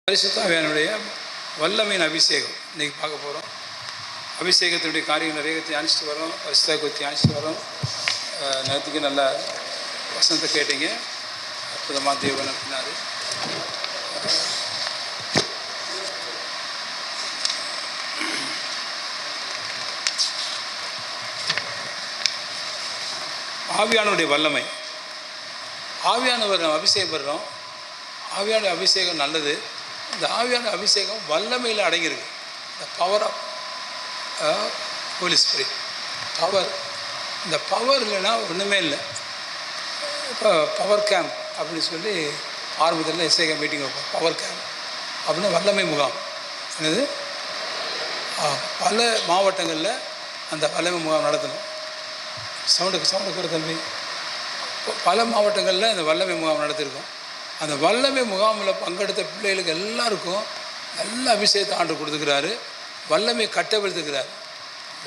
பரிசுத்த ஆவியானுடைய வல்லமையின் அபிஷேகம் இன்றைக்கி பார்க்க போகிறோம். அபிஷேகத்தினுடைய காரியங்கள் நிறைய தியானிச்சுட்டு வரோம். பரிசுத்த குறித்து தியானிச்சுட்டு வரோம். நேரத்துக்கு நல்ல வசனத்தை கேட்டீங்க. அற்புதமாக தேவன் அப்படின்னாரு. ஆவியானுடைய வல்லமை, ஆவியானவர் நம்ம அபிஷேகம் பெறுறோம். ஆவியான அபிஷேகம் நல்லது. இந்த ஆவியான அபிஷேகம் வல்லமையில் அடங்கியிருக்கு. இந்த power of Holy Spirit power. இந்த பவர் இல்லைன்னா ஒன்றுமே இல்லை. இப்போ பவர் கேம்ப் அப்படின்னு சொல்லி ஆரம்பத்தில் எஸ்ஐகே மீட்டிங் வைப்போம். பவர் கேம்ப் அப்படின்னா வல்லமை முகாம். என்னது, பல மாவட்டங்களில் அந்த வல்லமை முகாம் நடத்தணும். சவுண்டு குறை தம்பி. பல மாவட்டங்களில் இந்த வல்லமை முகாம் நடத்திருக்கோம். அந்த வல்லமை முகாமில் பங்கெடுத்த பிள்ளைகளுக்கு எல்லாருக்கும் நல்ல அபிஷேகத்தை ஆண்டு கொடுத்துக்கிறாரு. வல்லமை கட்டவிழ்த்துக்கிறார்.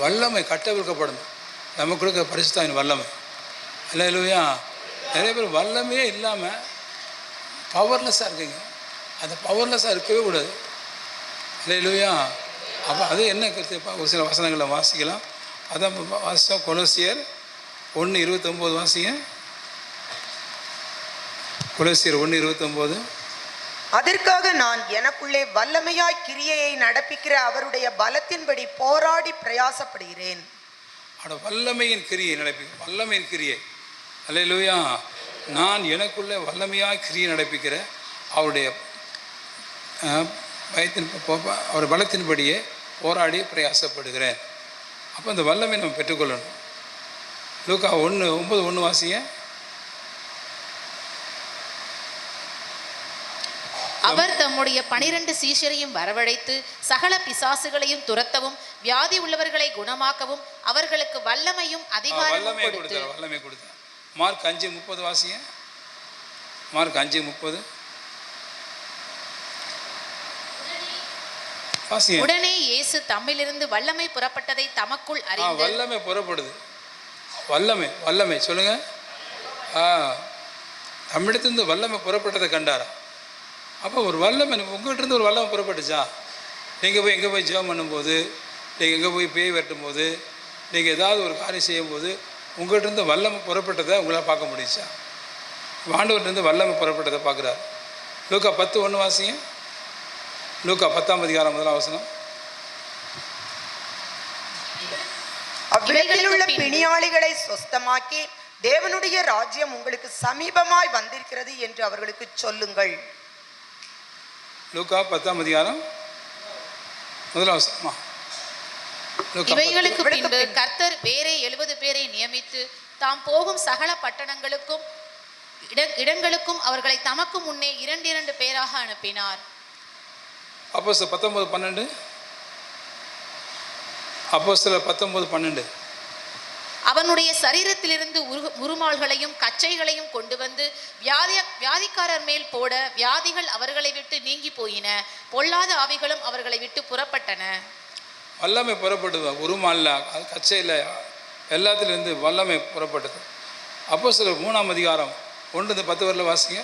வல்லமை கட்டவிழ்க்கப்படணும். நமக்கு கொடுக்குற பரிசுத்தாவின் வல்லமை. அல்லேலூயா. நிறைய பேர் வல்லமையே இல்லாமல் பவர்லெஸ்ஸாக இருக்கீங்க. அந்த பவர்லெஸ்ஸாக இருக்கவே கூடாது. அல்லேலூயா. அப்போ அது என்ன கருத்து? ஒரு சில வசனங்களை வாசிக்கலாம். அதான் வாசித்தோம். கொலோசியர் 1:29 வாசிங்க. கொலோசியர் 1:29. அதற்காக நான் எனக்குள்ளே வல்லமையாய் கிரியையை நடப்பிக்கிற அவருடைய பலத்தின்படி போராடி பிரயாசப்படுகிறேன். வல்லமையின் கிரியை நடப்பிக்க, வல்லமையின் கிரியை. அல்லேலூயா. நான் எனக்குள்ளே வல்லமையாய் கிரியை நடப்பிக்கிற அவருடைய அவர் பலத்தின்படியே போராடி பிரயாசப்படுகிறேன். அப்போ இந்த வல்லமை நம்ம பெற்றுக்கொள்ளணும். லூக்கா 1:9 வாசிங்க. அவர் தம்முடைய 12 சீஷரையும் வரவழைத்து சகல பிசாசுகளையும் துரத்தவும் வியாதி உள்ளவர்களை குணமாக்கவும் அவர்களுக்கு வல்லமையும் அதிகாரமும் கொடுத்தார். வல்லமை கொடுத்தார். மார்க் 5:30 வாசிங்க. மார்க் 5:30 வாசிங்க. உடனே இயேசு தம்மிலிருந்து வல்லமை புறப்பட்டதை தமக்குள் அறிந்து. வல்லமை புறப்படுது. வல்லமை வல்லமை சொல்லுங்க. தம்மிடத்திலிருந்து வல்லமை புறப்பட்டதை கண்டாரா? அப்போ ஒரு வல்லமை உங்கள்கிட்ட இருந்து ஒரு வல்லமை புறப்பட்டுச்சா? நீங்கள் போய் எங்கே போய் ஜெபம் பண்ணும்போது, நீங்கள் எங்கே போய் பேய் வெட்டும் போது, நீங்கள் ஏதாவது ஒரு காரியம் செய்யும்போது உங்கள்கிட்ட இருந்து வல்லமை புறப்பட்டதை உங்களால் பார்க்க முடியுச்சா? ஆண்டவர்கிட்ட வல்லமை புறப்பட்டதை பார்க்குறாரு. லூக்கா 10:1 வாசிங்க. லூக்கா 10ஆம் அதிகாரம் 1ஆம் வசனம். அவ்விடத்தில் உள்ள பிணியாளிகளை சொஸ்தமாக்கி தேவனுடைய ராஜ்யம் உங்களுக்கு சமீபமாய் வந்திருக்கிறது என்று அவர்களுக்கு சொல்லுங்கள். லூக்கா 10ஆம் அதிகாரம் 1ஆம் வசனமா? இவைகளுக்கு பின்பு கர்த்தர் வேறே 70 பேரை நியமித்து தாம் போகும் சகல பட்டணங்களுக்கும் இடங்களுக்கும் அவர்களை தமக்கு முன்னே 2 பேராக அனுப்பினார். அப்போஸ்தலர் 19:12. அப்போஸ்தலர் 19:12. அவனுடைய சரீரத்திலிருந்து உருமால்களையும் கச்சைகளையும் கொண்டு வந்து வியாதிக்காரர் மேல் போட வியாதிகள் அவர்களை விட்டு நீங்கி போயின. பொல்லாத ஆவிகளும் அவர்களை விட்டு புறப்பட்டன. வல்லமை புறப்பட்டது. உருமால்ல, கச்சையில், எல்லாத்திலிருந்து வல்லமை புறப்பட்டது. அப்போஸ்தலர் 3ஆம் அதிகாரம் 1-10 வரையில் வாசிங்க.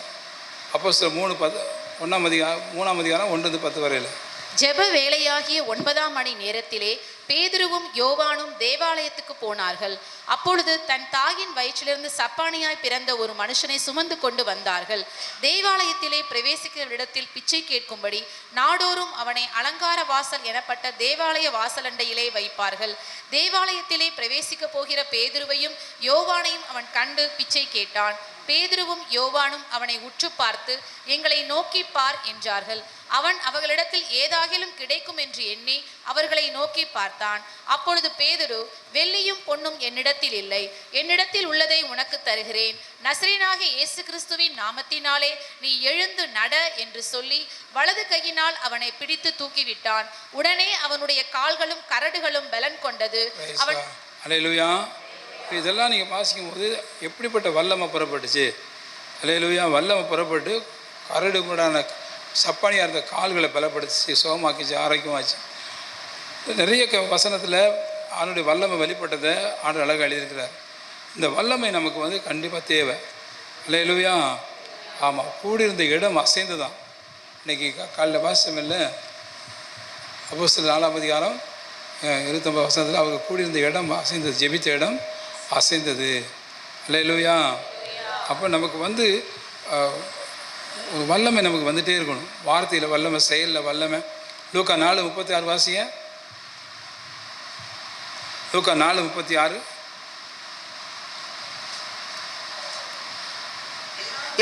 அப்போஸ்தலர் 3:1ஆம் அதிகாரம் 3ஆம் அதிகாரம் 1-10 வரையில். ஜெப வேளையாகிய 9ஆம் மணி நேரத்திலே பேதுருவும் யோவானும் தேவாலயத்துக்கு போனார்கள். அப்பொழுது தன் தாயின் வயிற்றிலிருந்து சப்பானியாய் பிறந்த ஒரு மனுஷனை சுமந்து கொண்டு வந்தார்கள். தேவாலயத்திலே பிரவேசிக்கிற இடத்தில் பிச்சை கேட்கும்படி நாடோறும் அவனை அலங்கார வாசல் எனப்பட்ட தேவாலய வாசலண்டையிலே வைப்பார்கள். தேவாலயத்திலே பிரவேசிக்க போகிற பேதுருவையும் யோவானையும் அவன் கண்டு பிச்சை கேட்டான். பேதுருவும் யோவானும் அவனை உற்று பார்த்து, எங்களை நோக்கி பார் என்றார்கள். அவன் அவர்களிடத்தில் ஏதாகிலும் கிடைக்கும் என்று எண்ணி அவர்களை நோக்கி பார்த்தான். அப்பொழுது பேதுரு, வெள்ளியும் பொன்னும் என்னிடத்தில் இல்லை, என்னிடத்தில் உள்ளதை உனக்கு தருகிறேன். நசரேயனாகிய இயேசு கிறிஸ்துவின் நாமத்தினாலே நீ எழுந்து நட என்று சொல்லி வலது கையினால் அவனை பிடித்து தூக்கிவிட்டான். உடனே அவனுடைய கால்களும் கரடுகளும் பலன் கொண்டது. அவன் இதெல்லாம் நீங்கள் வாசிக்கும் போது எப்படிப்பட்ட வல்லமை புறப்பட்டுச்சு. அல்லேலூயா. வல்லமை புறப்பட்டு கரடு முடான சப்பானியாக இருந்த கால்களை பலப்படுத்துச்சு, சுகமாக்கிச்சு, ஆரோக்கியமாச்சு. நிறைய வசனத்தில் அவனுடைய வல்லமை வெளிப்பட்டதை ஆண்டு அழகாக எழுதியிருக்கிறார். இந்த வல்லமை நமக்கு கண்டிப்பாக தேவை. அல்லேலூயா. ஆமாம், கூடியிருந்த இடம் அசைந்து தான். இன்றைக்கி காலையில் வாசிச்சமில்ல அப்போஸ்தலர் 4ஆம் அதிகாரம் 29 வசனத்தில் அவங்க கூடியிருந்த இடம் அசைந்தது, ஜெபித்த இடம் அசைந்தது. அல்லேலூயா. அப்போ நமக்கு வந்து ஒரு வல்லமை நமக்கு வந்துகிட்டே இருக்கணும். வார்த்தையில் வல்லமை, செயலில் வல்லமை. லூக்கா 4:36 வாசிங்க. லூக்கா 4:36.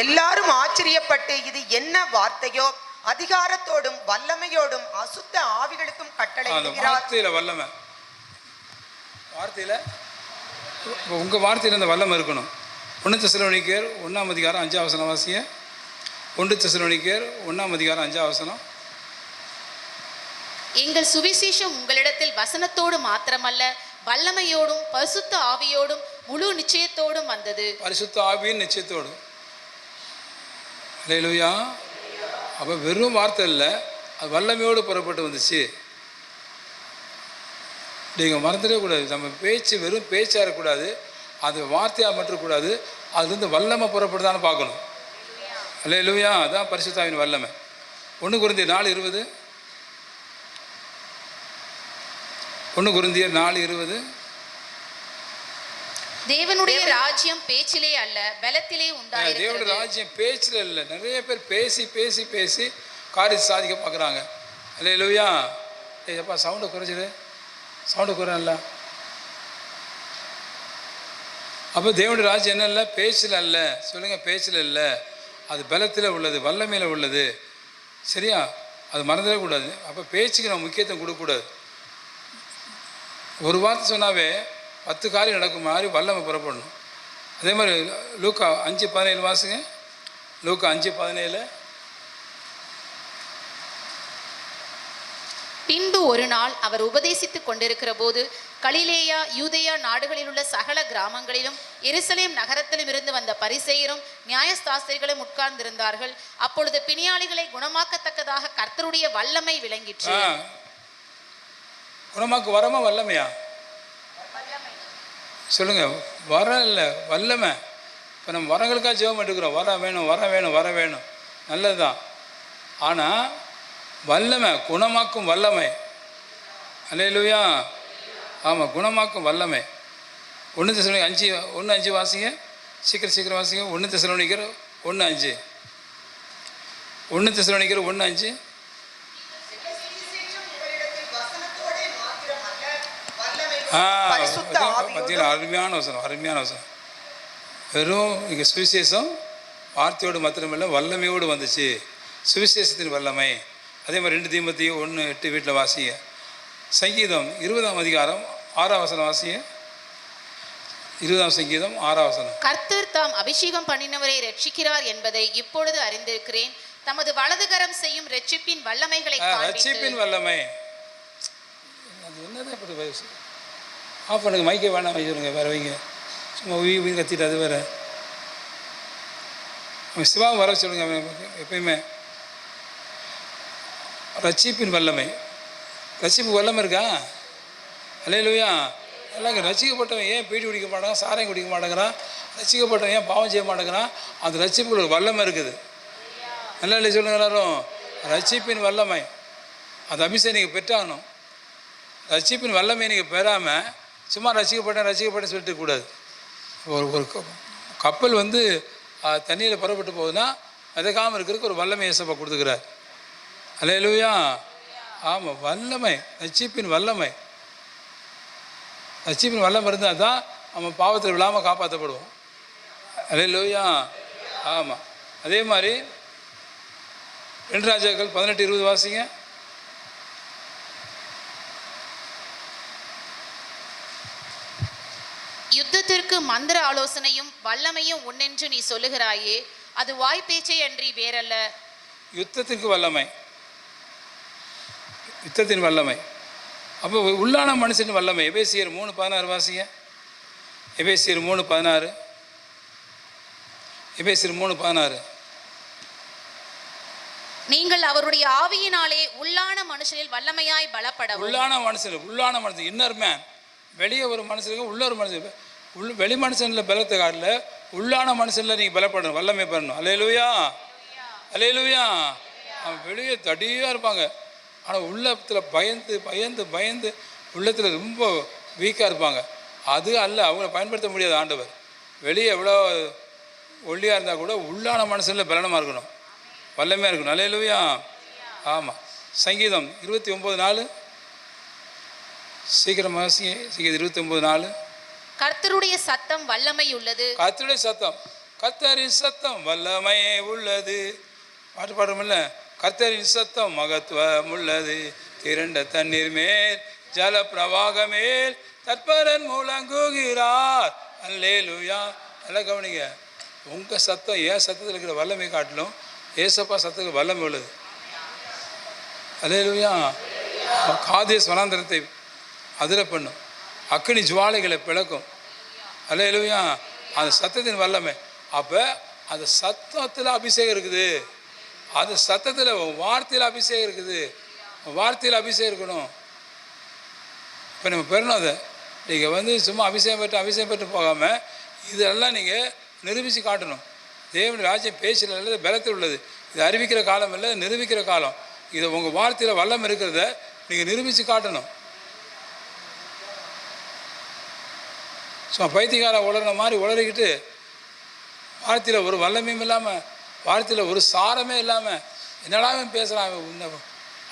எல்லாரும் ஆச்சரியப்பட்டு இது என்ன வார்த்தையோ, அதிகாரத்தோடும் வல்லமையோடும் அசுத்த ஆவிகளுக்கும் கட்டளை இடுகிறார். வார்த்தையில் வல்லமை, வார்த்தையில் உங்கள் வார்த்தையில் அந்த வல்லமை இருக்கணும். 1 தெசலோனிக்கேயர் 1ஆம் அதிகாரம் 5ஆம் வசனம் வாசிங்க. 1 தெசலோனிக்கேயர் 1ஆம் அதிகாரம் 5ஆம் வசனம். எங்கள் சுவிசேஷம் உங்களிடத்தில் வசனத்தோடு மாத்திரமல்ல, வல்லமையோடும் பரிசுத்த ஆவியோடும் முழு நிச்சயத்தோடும் வந்தது. பரிசுத்த ஆவியின் நிச்சயத்தோடு. அல்லேலூயா. அப்போ வெறும் வார்த்தை இல்லை, அது வல்லமையோடு புறப்பட்டு வந்துச்சு. நீங்கள் மறந்துடவே கூடாது. நம்ம பேச்சு வெறும் பேச்சாக இருக்கக்கூடாது, அது வார்த்தையாக மட்டுக்கூடாது, அதுலேருந்து வல்லமை புறப்படுதான்னு பார்க்கணும். அல்லேலூயா. அதான் பரிசுத்தாவின் வல்லமை. 1 கொரிந்தியர் 4:20. 1 கொரிந்தியர் 4:20. தேவனுடைய ராஜ்யம் பேச்சிலே அல்ல, பலத்திலே உண்டாயிருக்கிறது. தேவனுடைய ராஜ்யம் பேச்சில் இல்லை. நிறைய பேர் பேசி பேசி பேசி காரியத்தை சாதிக்க பார்க்குறாங்க. அல்லேலூயா. ஏப்பா சவுண்டை குறைச்சிடு, சவுண்டை குறையல. அப்போ தேவனுடைய ராஜ்யம் என்ன இல்லை? பேச்சில் அல்ல. சொல்லுங்கள், பேச்சில் இல்லை, அது பலத்தில் உள்ளது, வல்லமையில் உள்ளது. சரியா? அது மறந்துடவே கூடாது. அப்போ பேச்சுக்கு நம்ம முக்கியத்துவம் கொடுக்கக்கூடாது. ஒரு வார்த்தை சொன்னாவே 10 காரியம் நடக்கும் மாதிரி வல்லமை புறப்படணும். அதே மாதிரி லூக்கா 5:17 வாசுங்க. லூக்கா 5:17. பின்பு ஒரு நாள் அவர் உபதேசித்துக் கொண்டிருக்கிற போது கலிலேயா யூதேயா நாடுகளில் உள்ள சகல கிராமங்களிலும் எருசலேம் நகரத்திலும் இருந்து வந்த பரிசேயரும் நியாயஸ்தாஸ்திரிகளும் உட்கார்ந்திருந்தார்கள். அப்பொழுது பிணியாளிகளை குணமாக்கத்தக்கதாக கர்த்தருடைய வல்லமை விளங்கிற்று. குணமாக்கு வரமா வல்லமையா? சொல்லுங்க. வரம் இல்லை, வல்லமை. இப்போ நம்ம வரங்களுக்காக ஜெபம் எடுக்கிறோம். வர வேணும், வர வேணும், வர வேணும், நல்லது தான். ஆனால் வல்லமை, குணமாக்கும் வல்லமை. அல்லேலூயா. ஆமாம், குணமாக்கும் வல்லமை. 1 தெசலோனிக்கேயர் 1:5 வாசிங்க. சீக்கிரம் வாசிங்க. 1 தெசலோனிக்கேயர் 1:5. 1 தெசலோனிக்கேயர் 1:5. பார்த்தீங்கன்னா அருமையான வசனம், அருமையான வசனம். வெறும் இங்கே சுவிசேஷம் வார்த்தையோடு மாத்திரமில்லை, வல்லமையோடு வந்துச்சு. சுவிசேஷத்தின் வல்லமை. அதே மாதிரி 2 தீமோத்தேயு 1:8 வீட்டில் வாசிங்க. சங்கீதம் 20ஆம் அதிகாரம் 6ஆம் வசனம் வாசிங்க. 20ஆம் சங்கீதம் 6ஆம் வசனம். கர்த்தர் தாம் அபிஷேகம் பண்ணினவரை ரட்சிக்கிறார் என்பதை இப்பொழுது அறிந்திருக்கிறேன். தமது வலதுகரம் செய்யும் ரட்சிப்பின் வல்லமைகளை ரட்சிப்பின் வல்லமை. அது என்னதான் இப்படி வயசு? ஆஃப் பண்ணுங்க, மைக்கே வேணாம் வைங்க, வேறு வைங்க. சும்மா உயிர் கத்திட்டு அது வேறு. சிவாவை வர சொல்லுங்க. எப்பயுமே ரட்சிப்பின் வல்லமை. ரட்சிப்பு வல்லமை இருக்கா? அல்லேலூயா. எல்லாம் ரசிக்கப்பட்டவன் ஏன் பீடி குடிக்க மாட்டேங்கிறான், சாராயம் குடிக்க மாட்டேங்கிறான், ரசிக்கப்பட்டவன் ஏன் பாவம் செய்ய மாட்டேங்கிறான்? அந்த ரட்சிப்புக்கு ஒரு வல்லமை இருக்குது. நல்லா இல்லை சொல்லுங்க எல்லாரும். ரட்சிப்பின் வல்லமை, அந்த அபிஷேகம் நீங்கள் பெற்றாகணும். ரட்சிப்பின் வல்லமை நீங்கள் பெறாமல் சும்மா ரசிக்கப்பட்டேன் சொல்லிட்டு கூடாது. ஒரு கப்பல் வந்து தண்ணியில் புறப்பட்டு போகுதுன்னா மிதக்காமல் இருக்கிறதுக்கு ஒரு வல்லமை இயேசப்பா கொடுத்துக்கிறார். அல்லேலூயா. ஆமாம், வல்லமை, ரட்சிப்பின் வல்லமை. ரட்சிப்பின் வல்லமை இருந்தால் தான் நம்ம பாவத்தில் விழாமல் காப்பாற்றப்படுவோம். அல்லேலூயா. ஆமாம். அதே மாதிரி 2 ராஜாக்கள் 18:20 வாசிங்க. யுத்தத்திற்கு மந்திர ஆலோசனையும் வல்லமையும் உன்னென்று நீ சொல்லுகிறாயே, அது வாய் பேச்சை அன்றி வேறல்ல. யுத்தத்திற்கு வல்லமை, யுத்தத்தின் வல்லமை. அப்போ உள்ளான மனுஷன் வல்லமை. எபேசியர் 3:16 வாசிங்க. எபேசியர் 3:16. எபேசியர் 3:16. நீங்கள் அவருடைய ஆவியினாலே உள்ளான மனுஷனில் வல்லமையாய் பலப்படவும். உள்ளான மனுஷன் இன்னர் மேன். வெளியே ஒரு மனுஷனுக்கு உள்ள ஒரு மனுஷன். வெளி மனுஷனில் பலத்தை காட்டில் உள்ளான மனுஷனில் நீங்கள் பலப்படணும், வல்லமை பெறணும். அல்லேலூயா. அல்லேலூயா. அவன் வெளியே தடியாக இருப்பாங்க, ஆனால் உள்ளத்தில் பயந்து பயந்து பயந்து உள்ளத்தில் ரொம்ப வீக்காக இருப்பாங்க. அது அல்ல, அவங்கள பயன்படுத்த முடியாது ஆண்டவர். வெளியே எவ்வளோ ஒல்லியாக இருந்தால் கூட உள்ளான மனசில் பலனமாக இருக்கணும், வல்லமையாக இருக்கணும். அல்லேலூயா. ஆமாம். சங்கீதம் 29:4 சீக்கிரமாக சங்கீதம் 29:4. கர்த்தருடைய சத்தம் வல்லமை உள்ளது. கர்த்தருடைய சத்தம், கர்த்தரின் சத்தம் வல்லமை உள்ளது. பாட்டு பாடுறோம்ல, கர்த்தரின் சத்தம் மகத்துவம் உள்ளது. திரண்ட தண்ணீர் மேல் ஜல பிரவாக மேல் தற்பரன் முழங்குகிறார். அல்லேலூயா. நல்லா கவனிங்க, உங்கள் சத்தம் ஏன் சத்தத்தில் இருக்கிற வல்லமை காட்டிலும் ஏசப்பா சத்தத்துக்கு வல்லமை உள்ளது. அல்லேலூயா. காதேஸ் வனாந்தரத்தை அதிர பண்ணும், அக்கினி ஜுவாலைகளை பிளக்கும். அல்லேலூயா. அந்த சத்தத்தின் வல்லமை. அப்போ அந்த சத்தத்தில் அபிஷேகம் இருக்குது, அந்த சத்தத்தில் வார்த்தையில் அபிஷேகம் இருக்குது, வார்த்தையில் அபிஷேகம் இருக்கணும். இப்போ நம்ம பெறணும் அதை. நீங்கள் சும்மா அபிஷேகம் பெற்று போகாமல் இதெல்லாம் நீங்கள் நிரூபித்து காட்டணும். தேவனுடைய ராஜ்யம் பேச்சில் அல்லது பலத்தில் உள்ளது. இது அறிவிக்கிற காலம் இல்லை, நிரூபிக்கிற காலம். இதை உங்கள் வார்த்தையில் வல்லம் இருக்கிறத நீங்கள் நிரூபித்து காட்டணும். சும்மா பைத்தியக்காரன் உளர்ன மாதிரி உளறிக்கிட்டு வார்த்தையில் ஒரு வல்லமையும் இல்லாமல், வார்த்தையில் ஒரு சாரமே இல்லாமல் என்னடாவே பேசுகிறான்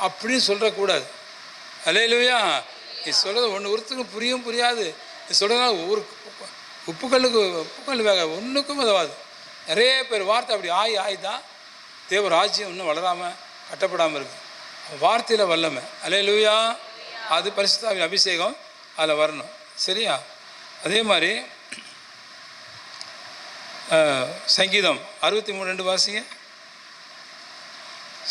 அப்படின்னு சொல்கிறக்கூடாது. அல்லேலூயா. நீ சொல்கிறது ஒருத்தருக்கும் புரியாது. நீ சொல்கிறதுனால ஒரு உப்புக்கல் வேக ஒன்றுக்கும் உதவாது. நிறைய பேர் வார்த்தை அப்படி ஆகி தான் தேவ ராஜ்யம் இன்னும் வளராமல் கட்டப்படாமல் இருக்குது. வார்த்தையில் வல்லமை. அல்லேலூயா. அது பரிசுத்தாவின் அபிஷேகம் அதில் வரணும். சரியா? அதே மாதிரி சங்கீதம் 63:2 வாசிங்க.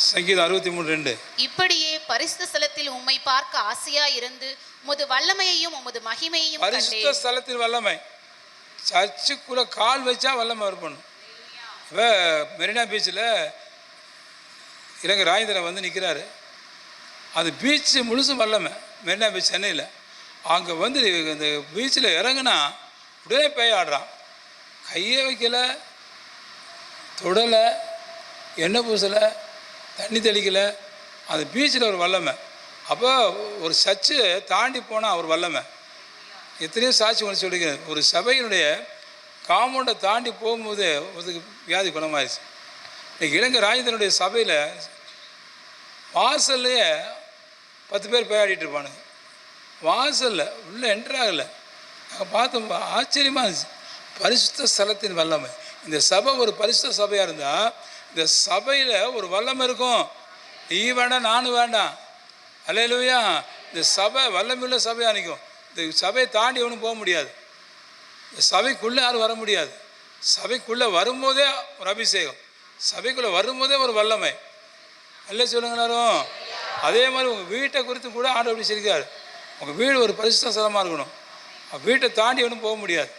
சங்கீதம் 63:2. இப்படியே பரிசுத்த ஸ்தலத்தில் உம்மை பார்க்க ஆசையா இருந்து உமது வல்லமையையும் உமது மகிமையையும் பரிசுத்த ஸ்தலத்தில் வல்லமை. சர்ச்சுக்குள்ள கால் வச்சா வல்லமை இருக்கணும். இப்போ மெரினா பீச்சில் இலங்கை ராஜேந்திரன் நிற்கிறாரு. அது பீச்சு முழுசும் வல்லமை. மெரினா பீச் சென்னையில். அங்கே இந்த பீச்சில் இறங்குனா உடனே பேய் ஆடுறான். கையை வைக்கலை, தொடலை, எண்ணெய் பூசலை, தண்ணி தெளிக்கலை. அந்த பீச்சில் ஒரு வல்லமை. அப்போ ஒரு சர்ச்சு தாண்டி போனால் ஒரு வல்லமை. எத்தனையோ சாட்சி ஒன்று சொல்லிக்கிறேன். ஒரு சபையினுடைய காம்பவுண்டை தாண்டி போகும்போது ஒருத்துக்கு வியாதி குணமாயிருச்சு. இன்றைக்கி இலங்கை ராஜேந்திரனுடைய சபையில் வாசல்லையே 10 பேர் பேயாடிட்டு இருப்பானுங்க. வாசலில் உள்ளே என்ட்ராகலை. நாங்கள் பார்த்தோம், ஆச்சரியமாக இருந்துச்சு. பரிசுத்த ஸ்தலத்தின் வல்லமை. இந்த சபை ஒரு பரிசுத்த சபையாக இருந்தால் இந்த சபையில் ஒரு வல்லமை இருக்கும். நீ வேண்டாம், நானும் வேண்டாம். அல்லேலூயா. இந்த சபை வல்லமையுள்ள சபையாக நிற்கும். இந்த சபையை தாண்டி ஒன்றும் போக முடியாது. இந்த சபைக்குள்ளே யாரும் வர முடியாது. சபைக்குள்ளே வரும்போதே ஒரு அபிஷேகம், சபைக்குள்ளே வரும்போதே ஒரு வல்லமை. அல்ல சொல்லுங்க எல்லாரும். அதே மாதிரி உங்கள் வீட்டை குறித்து கூட ஆண்டவர் அப்படி சொல்லியிருக்காரு. உங்கள் வீடு ஒரு பரிசுத்த ஸ்தலமாக இருக்கணும். வீட்டை தாண்டி ஒன்றும் போக முடியாது.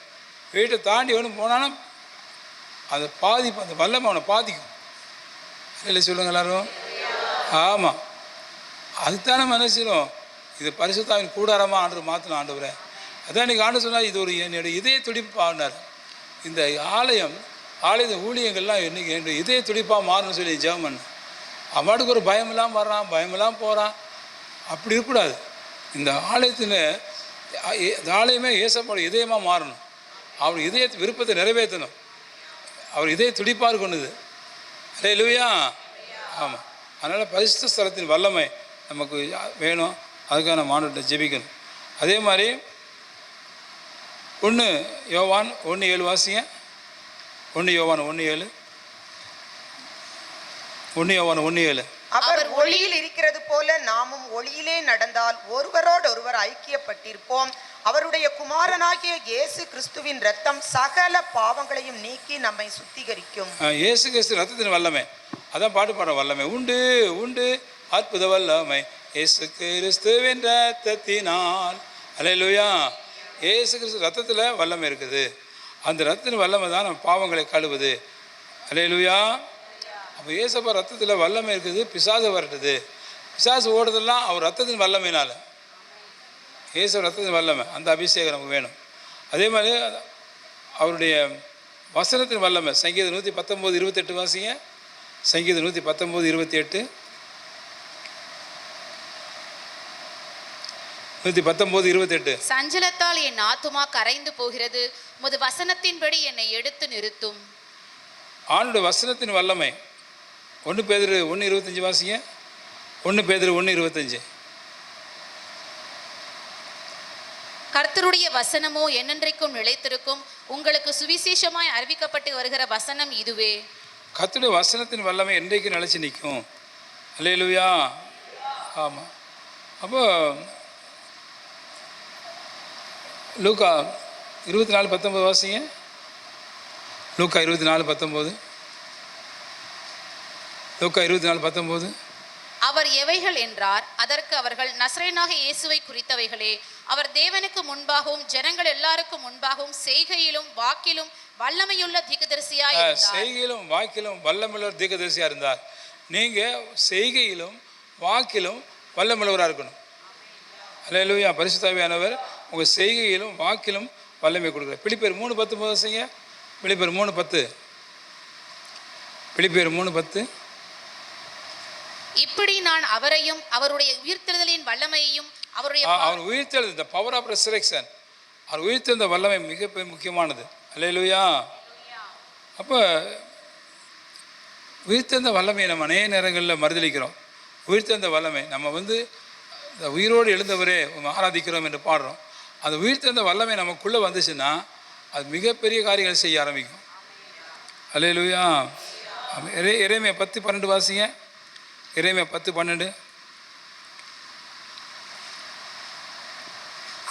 வீட்டை தாண்டி ஒன்றும் போனாலும் அதை பாதிப்பு, அந்த வல்லமை அவனை பாதிக்கும். இல்லை சொல்லுங்க எல்லாரும். ஆமாம், அதுதானே மனசிலும் இது பரிசுத்தாவின் கூடாரமாக ஆண்டவர் மாற்றணும். ஆண்டவரை அதான் இன்றைக்கி ஆண்டு சொன்னால் இது ஒரு என்னுடைய இதய துடிப்பு ஆடினார். இந்த ஆலய ஊழியங்கள்லாம் இன்றைக்கி என்னுடைய இதய துடிப்பாக மாறணும்னு சொல்லி ஜெபம் பண்ண. அவனுக்கு ஒரு பயம் இல்லாமல் வர்றான், பயமெல்லாம் போகிறான். அப்படி இருக்கக்கூடாது. இந்த ஆலயத்தில் இந்த ஆலயமே ஏசப்போட இதயமாக மாறணும். அவர் இதய விருப்பத்தை நிறைவேற்றணும். அவர் இதய துடிப்பாக இருக்கணுது. அல்லேலூயா. ஆமாம். அதனால் பரிசுத்த ஸ்தலத்தின் வல்லமை நமக்கு வேணும். அதுக்காக நம்ம ஆண்டவர்கிட்ட ஜெபிக்கணும். அதே மாதிரி 1 யோவான் 1:7 வாசிங்க. 1 யோவான் 1:7. 1 யோவான் 1:7. அவர் ஒளியில் இருக்கிறது போல நாமும் ஒளியிலே நடந்தால் ஒருவரோடொருவர் ஐக்கியப்பட்டிருப்போம். அவருடைய குமாரனாகிய இயேசு கிறிஸ்துவின் இரத்தம் சகல பாவங்களையும் நீக்கி நம்மை சுத்திகரிக்கும். இயேசு கிறிஸ்து ரத்தத்தின் வல்லமை. அதான் பாட்டு பாடுற வல்லமை உண்டு உண்டு அற்புத வல்லமை இயேசு கிறிஸ்துவின் ரத்தத்தினால். அல்லேலூயா. இயேசு கிறிஸ்து ரத்தத்தில் வல்லமை இருக்குது. அந்த ரத்தத்தின் வல்லமை தான் நம்ம பாவங்களை கழுவுது. அல்லேலூயா. அப்போ இயேசப்பா ரத்தத்தில் வல்லமை இருக்குது. பிசாசு வரட்டுது, பிசாசு ஓடுறதெல்லாம் அவர் ரத்தத்தின் வல்லமையினால். இயேசு ரத்தத்தின் வல்லமை, அந்த அபிஷேகம் நமக்கு வேணும். அதே மாதிரி அவருடைய வசனத்தின் வல்லமை. சங்கீதம் 119:28 வாசிங்க. சங்கீதம் 119:28. 119:28. சஞ்சலத்தால் என் ஆத்துமா கரைந்து போகிறது, உமது வசனத்தின்படி என்னை எடுத்து நிறுத்தும். ஆண்டோட வசனத்தின் வல்லமை. 1 பேதுரு 1:25 வாசிங்க. 1 பேதுரு 1:25. கர்த்தருடைய வசனமோ என்னென்றைக்கும் நிலைத்திருக்கும், உங்களுக்கு சுவிசேஷமாய் அறிவிக்கப்பட்டு வருகிற வசனம் இதுவே. கர்த்தருடைய வசனத்தின் வல்லமை என்றைக்கு நிலைச்சு நிற்கும். அல்லேலூயா. ஆமாம். அப்போ லூக்கா 24:19 வாசிங்க. லூக்கா 24:19. லூக்கா 24:19. அவர் எவைகள் என்றார். அதற்கு அவர்கள், நசரேயனாக இயேசுவை குறித்தவைகளே. அவர் தேவனுக்கு முன்பாகவும் ஜனங்கள் எல்லாருக்கும் முன்பாகவும் செய்கையிலும் வாக்கிலும் வல்லமையுள்ள தீர்க்கதரிசியாய் இருந்தார். செய்கையிலும் வாக்கிலும் வல்லமையுள்ள தீர்க்கதரிசியாக இருந்தார். நீங்கள் செய்கையிலும் வாக்கிலும் வல்லமையுள்ளவராக இருக்கணும். அல்லேலூயா. பரிசுத்த ஆவியானவர் உங்கள் செய்கையிலும் வாக்கிலும் வல்லமை கொடுக்குறார். பிலிப்பியர் 3:10 வாசிங்க. பிலிப்பியர் 3:10. பிலிப்பியர் 3:10. இப்படி நான் அவரையும் அவருடைய உயிர்த்தெழுதலின் வல்லமையையும் அவருடைய அவர் உயிர்த்தெழுது, இந்த பவர் ஆஃப் ரெசரக்ஷன், அவர் உயிர்த்தெழுந்த வல்லமை மிக முக்கியமானது. அல்லேலூயா. அப்போ உயிர்த்தெழுந்த வல்லமையை நம்ம அநேக நேரங்களில் மறுதளிக்கிறோம். உயிர்த்தெழுந்த வல்லமை நம்ம இந்த உயிரோடு எழுந்தவரே ஆராதிக்கிறோம் என்று பாடுறோம். அந்த உயிர்த்தெழுந்த வல்லமை நமக்குள்ளே வந்துச்சுன்னா அது மிகப்பெரிய காரியங்கள் செய்ய ஆரம்பிக்கும். அல்லேலூயா. எரேமியா 10:12 வாசிங்க. எரேமியா 10:12.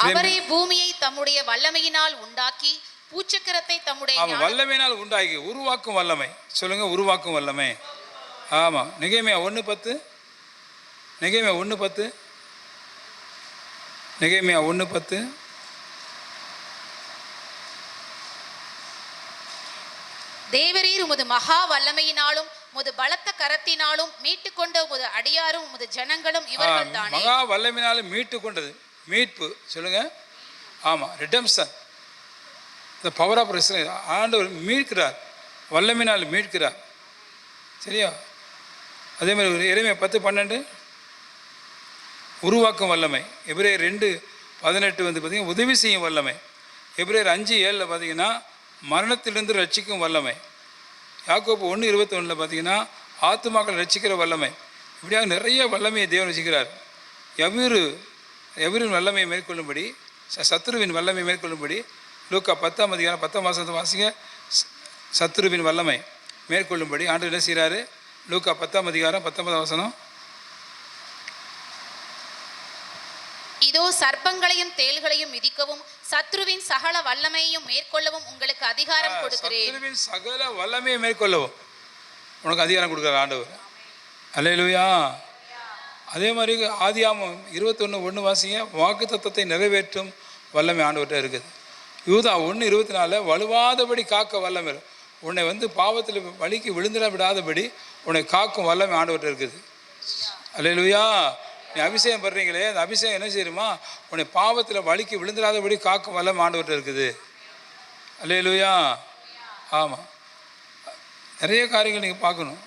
அவரே பூமியை தம்முடைய வல்லமையினால் உண்டாக்கி பூச்சக்கரத்தை தம்முடைய வல்லமையினால் உண்டாக்கி உருவாக்கும் வல்லமை. சொல்லுங்க, உருவாக்கும் வல்லமை. ஆமாம். நெகேமியா 1:10. நெகேமியா 1:10. நெகேமியா 1:10. தேவரீர் உமது மகா வல்லமையினாலும் உமது பலத்த கரத்தினாலும் மீட்டு கொண்ட உமது அடியாரும் உமது ஜனங்களும் இவர்கள் தானே. மகா வல்லமையினாலும் மீட்டு கொண்டது. மீட்பு சொல்லுங்க. ஆமாம், redemption, the power of resurrection. ஆண்டவர் மீட்கிறார், வல்லமையினால் மீட்கிறார். சரியா? அதே மாதிரி எரேமியா 10:12 உருவாக்கும் வல்லமை. எபிரேயர் 2:18 பார்த்தீங்கன்னா உதவி செய்யும் வல்லமை. எபிரேயர் 5:7 பார்த்தீங்கன்னா மரணத்திலிருந்து ரட்சிக்கும் வல்லமை. யாக்கோபு 1:21 பார்த்தீங்கன்னா ஆத்துமாக்கள் ரட்சிக்கிற வல்லமை. இப்படியாக நிறைய வல்லமையை தேவன் வச்சுக்கிறார். எவரின் வல்லமையை மேற்கொள்ளும்படி, சத்துருவின் வல்லமையை மேற்கொள்ளும்படி லூக்கா 10:10 வாசிங்க. சத்துருவின் வல்லமை மேற்கொள்ளும்படி ஆண்டவர் என்ன செய்கிறாரு? லூக்கா 10:19. இதோ சர்ப்பங்களையும் தேள்களையும் மிதிக்கவும் சத்ருவின் சகல வல்லமையையும் மேற்கொள்ளவும் உங்களுக்கு அதிகாரம் கொடுக்கிறேன். சத்ருவின் சகல வல்லமையை மேற்கொள்ளவும் உனக்கு அதிகாரம் கொடுக்குறார் ஆண்டவர். அல்லேலூயா. அதே மாதிரி ஆதியாகமம் 21:1 வாசிங்க. வாக்குத்தத்தத்தை நிறைவேற்றும் வல்லமை ஆண்டவர்கிட்ட இருக்குது. யூதா 1:24 வலுவாதபடி காக்க வல்லமை. உன்னை பாவத்தில் வலிக்கு விழுந்துட விடாதபடி உன்னை காக்கும் வல்லமை ஆண்டவர்கிட்ட இருக்குது. அல்லேலூயா. நீ அபிஷேகம் படுறீங்களே, அந்த அபிஷேகம் என்ன செய்யுமா? உன்னை பாவத்தில் வலிக்கு விழுந்துடாதபடி காக்கும் வல்லமை ஆண்டவர்கிட்ட இருக்குது. அல்லேலூயா. ஆமாம், நிறைய காரியங்கள் நீங்கள் பார்க்கணும்.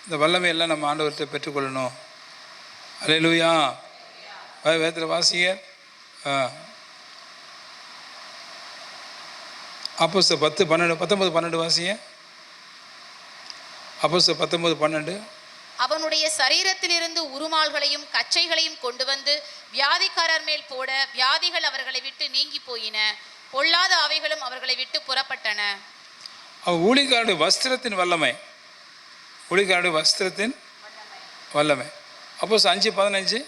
இந்த வல்லமையெல்லாம் நம்ம ஆண்டவர்கிட்ட பெற்றுக்கொள்ளணும். அல்லேலூயா. வேதத்தில் வாசிங்க. அப்போஸ்தலர் 10:19 வாசிங்க. அப்போஸ்தலர் 19:12. அவனுடைய சரீரத்திலிருந்து உருமால்களையும் கச்சைகளையும் கொண்டு வந்து வியாதிக்காரர் மேல் போட வியாதிகள் அவர்களை விட்டு நீங்கி போயின, பொல்லாத ஆவிகளும் அவர்களை விட்டு புறப்பட்டன. ஊழியக்காரருடைய வஸ்திரத்தின் வல்லமை. ஊழியக்காரருடைய வஸ்திரத்தின் வல்லமை. அப்போஸ்தலர் 5:15.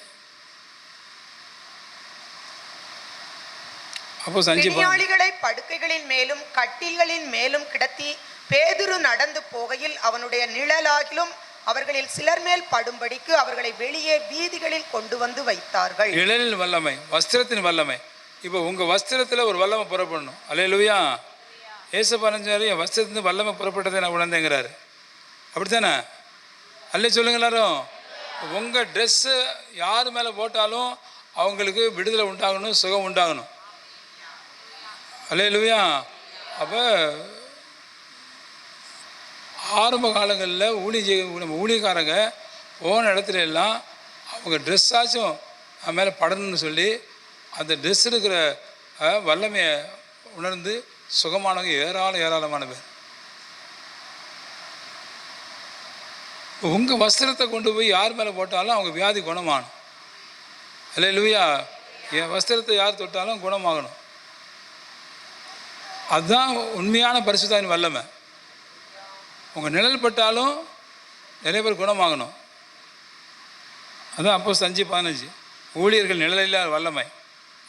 பிணியாளிகளை படுக்கைகளின் மேலும் கட்டில்களின் மேலும் கிடத்தி பேதுரு நடந்து போகையில் அவனுடைய நிழலாகிலும் அவர்களில் சிலர் மேல் படும்படிக்கு அவர்களை வெளியே வீதிகளில் கொண்டு வந்து வைத்தார்கள். நிழலின் வல்லமை, வஸ்திரத்தின் வல்லமை. இப்போ உங்கள் வஸ்திரத்தில் ஒரு வல்லமை புறப்படணும். அல்லேலூயா. ஏசப்பா என் வஸ்திரத்தின் வல்லமை புறப்பட்டதை நான் உணர்ந்தேங்கிறாரு. அப்படித்தானே? அல்லே சொல்லுங்க எல்லாரும். உங்கள் ட்ரெஸ்ஸு யார் மேலே போட்டாலும் அவங்களுக்கு விடுதலை உண்டாகணும், சுகம் உண்டாகணும். அல்லேலூயா. அப்போ ஆரம்ப காலங்களில் நம்ம ஊழியக்காரங்க போன இடத்துல எல்லாம் அவங்க ட்ரெஸ்ஸாச்சும் மேலே படணும்னு சொல்லி அந்த ட்ரெஸ் இருக்கிற வல்லமையை உணர்ந்து சுகமானவங்க ஏராளமான பேர். உங்கள் வஸ்திரத்தை கொண்டு போய் யார் மேலே போட்டாலும் அவங்க வியாதி குணமாகணும். அல்லேலூயா. என் வஸ்திரத்தை யார் தொட்டாலும் குணமாகணும். அதுதான் உண்மையான பரிசுத்தாவின் வல்லமை. உங்கள் நிழல் பட்டாலும் நிறைய பேர் குணமாகணும். அதான் அப்போஸ்தலர் 5:15 ஊழியர்கள் நிழலில் வல்லமை.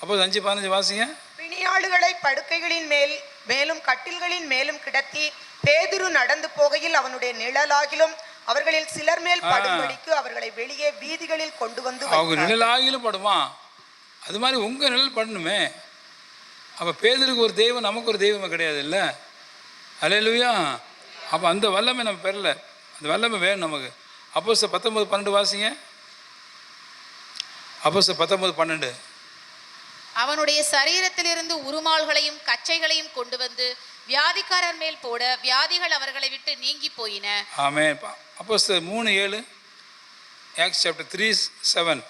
அப்போஸ்தலர் 5:15 வாசிங்க. பிணியாளுகளை படுக்கைகளின் மேலும் கட்டில்களின் மேலும் கிடத்தி பேதுரு நடந்து போகையில் அவனுடைய நிழலாகிலும் அவர்களில் சிலர் மேல் படும்படிக்கு அவர்களை வெளியே வீதிகளில் கொண்டு வந்து அவங்க நிழலாகிலும் படுமா? அது மாதிரி உங்கள் நிழல் படணுமே. அப்போ பேதுருக்கு ஒரு தெய்வம், நமக்கு ஒரு தெய்வமே கிடையாது இல்லை? அல்லேலூயா. அப்போ அந்த வல்லமை நம்ம பெறல. அந்த வல்லமை வேணும் நமக்கு. அப்போஸ்தலர் 19:12 வாசிங்க. அப்போஸ்தலர் 19:12 அவனுடைய சரீரத்திலிருந்து உருமால்களையும் கச்சைகளையும் கொண்டு வந்து வியாதிக்காரர் மேல் போட வியாதிகள் அவர்களை விட்டு நீங்கி போயின. ஆமென். அப்போஸ்தலர் 3:7 ஆக்ட்ஸ் சாப்டர் 3:7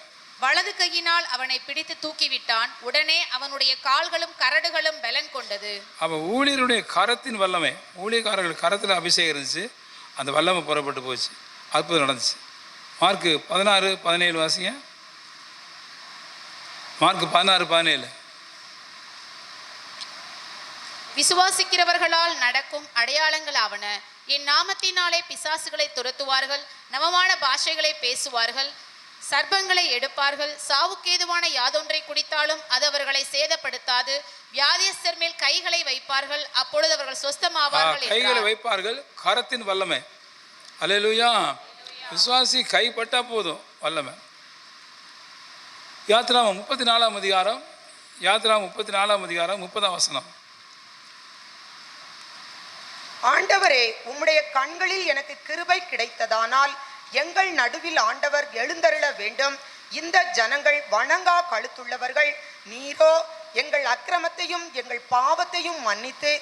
வலது கையினால் அவனை பிடித்து தூக்கிவிட்டான். உடனே அவனுடைய கால்களும் கரடுகளும் பலன் கொண்டது. அப்போ ஊழியருடைய கரத்தின் வல்லமை, ஊழியக்காரர்கள் கரத்தில் அபிஷேகம் இருந்துச்சு. அந்த வல்லமை புறப்பட்டு போச்சு. அற்புதம் நடந்துச்சு. மார்க்கு 16:17 வாசிங்க. மார்க்கு 16:17 விசுவாசிக்கிறவர்களால் நடக்கும் அடையாளங்கள் ஆவன. என் நாமத்தினாலே பிசாசுகளை துரத்துவார்கள், நவமான பாஷைகளை பேசுவார்கள், சர்ப்பங்களை எடுப்பார்கள், சாவுக்கேதுவான யாதொன்றை குடித்தாலும் அது அவர்களை சேதப்படுத்தாது, வியாதியஸ்தர் மேல் கைகளை வைப்பார்கள், அப்பொழுது அவர்கள் சொஸ்தமாவார்கள். கைகளை வைப்பார்கள். கரத்தின் வல்லமை. அல்லேலூயா. விசுவாசி கைப்பட்டா போதும் வல்லமை. யாத்திராகமம் 34 அதிகாரம் 30 வசனம். ஆண்டவரே, உம்முடைய கண்களில் எனக்கு கிருபை கிடைத்ததானால் எங்கள் நடுவில் ஆண்டவர் எழுந்தருள வேண்டும். இந்த ஜனங்கள் வணங்கா கழுத்துள்ளவர்கள். நீரோ எங்கள் அக்கிரமத்தையும் எங்கள் பாவத்தையும் மன்னித்து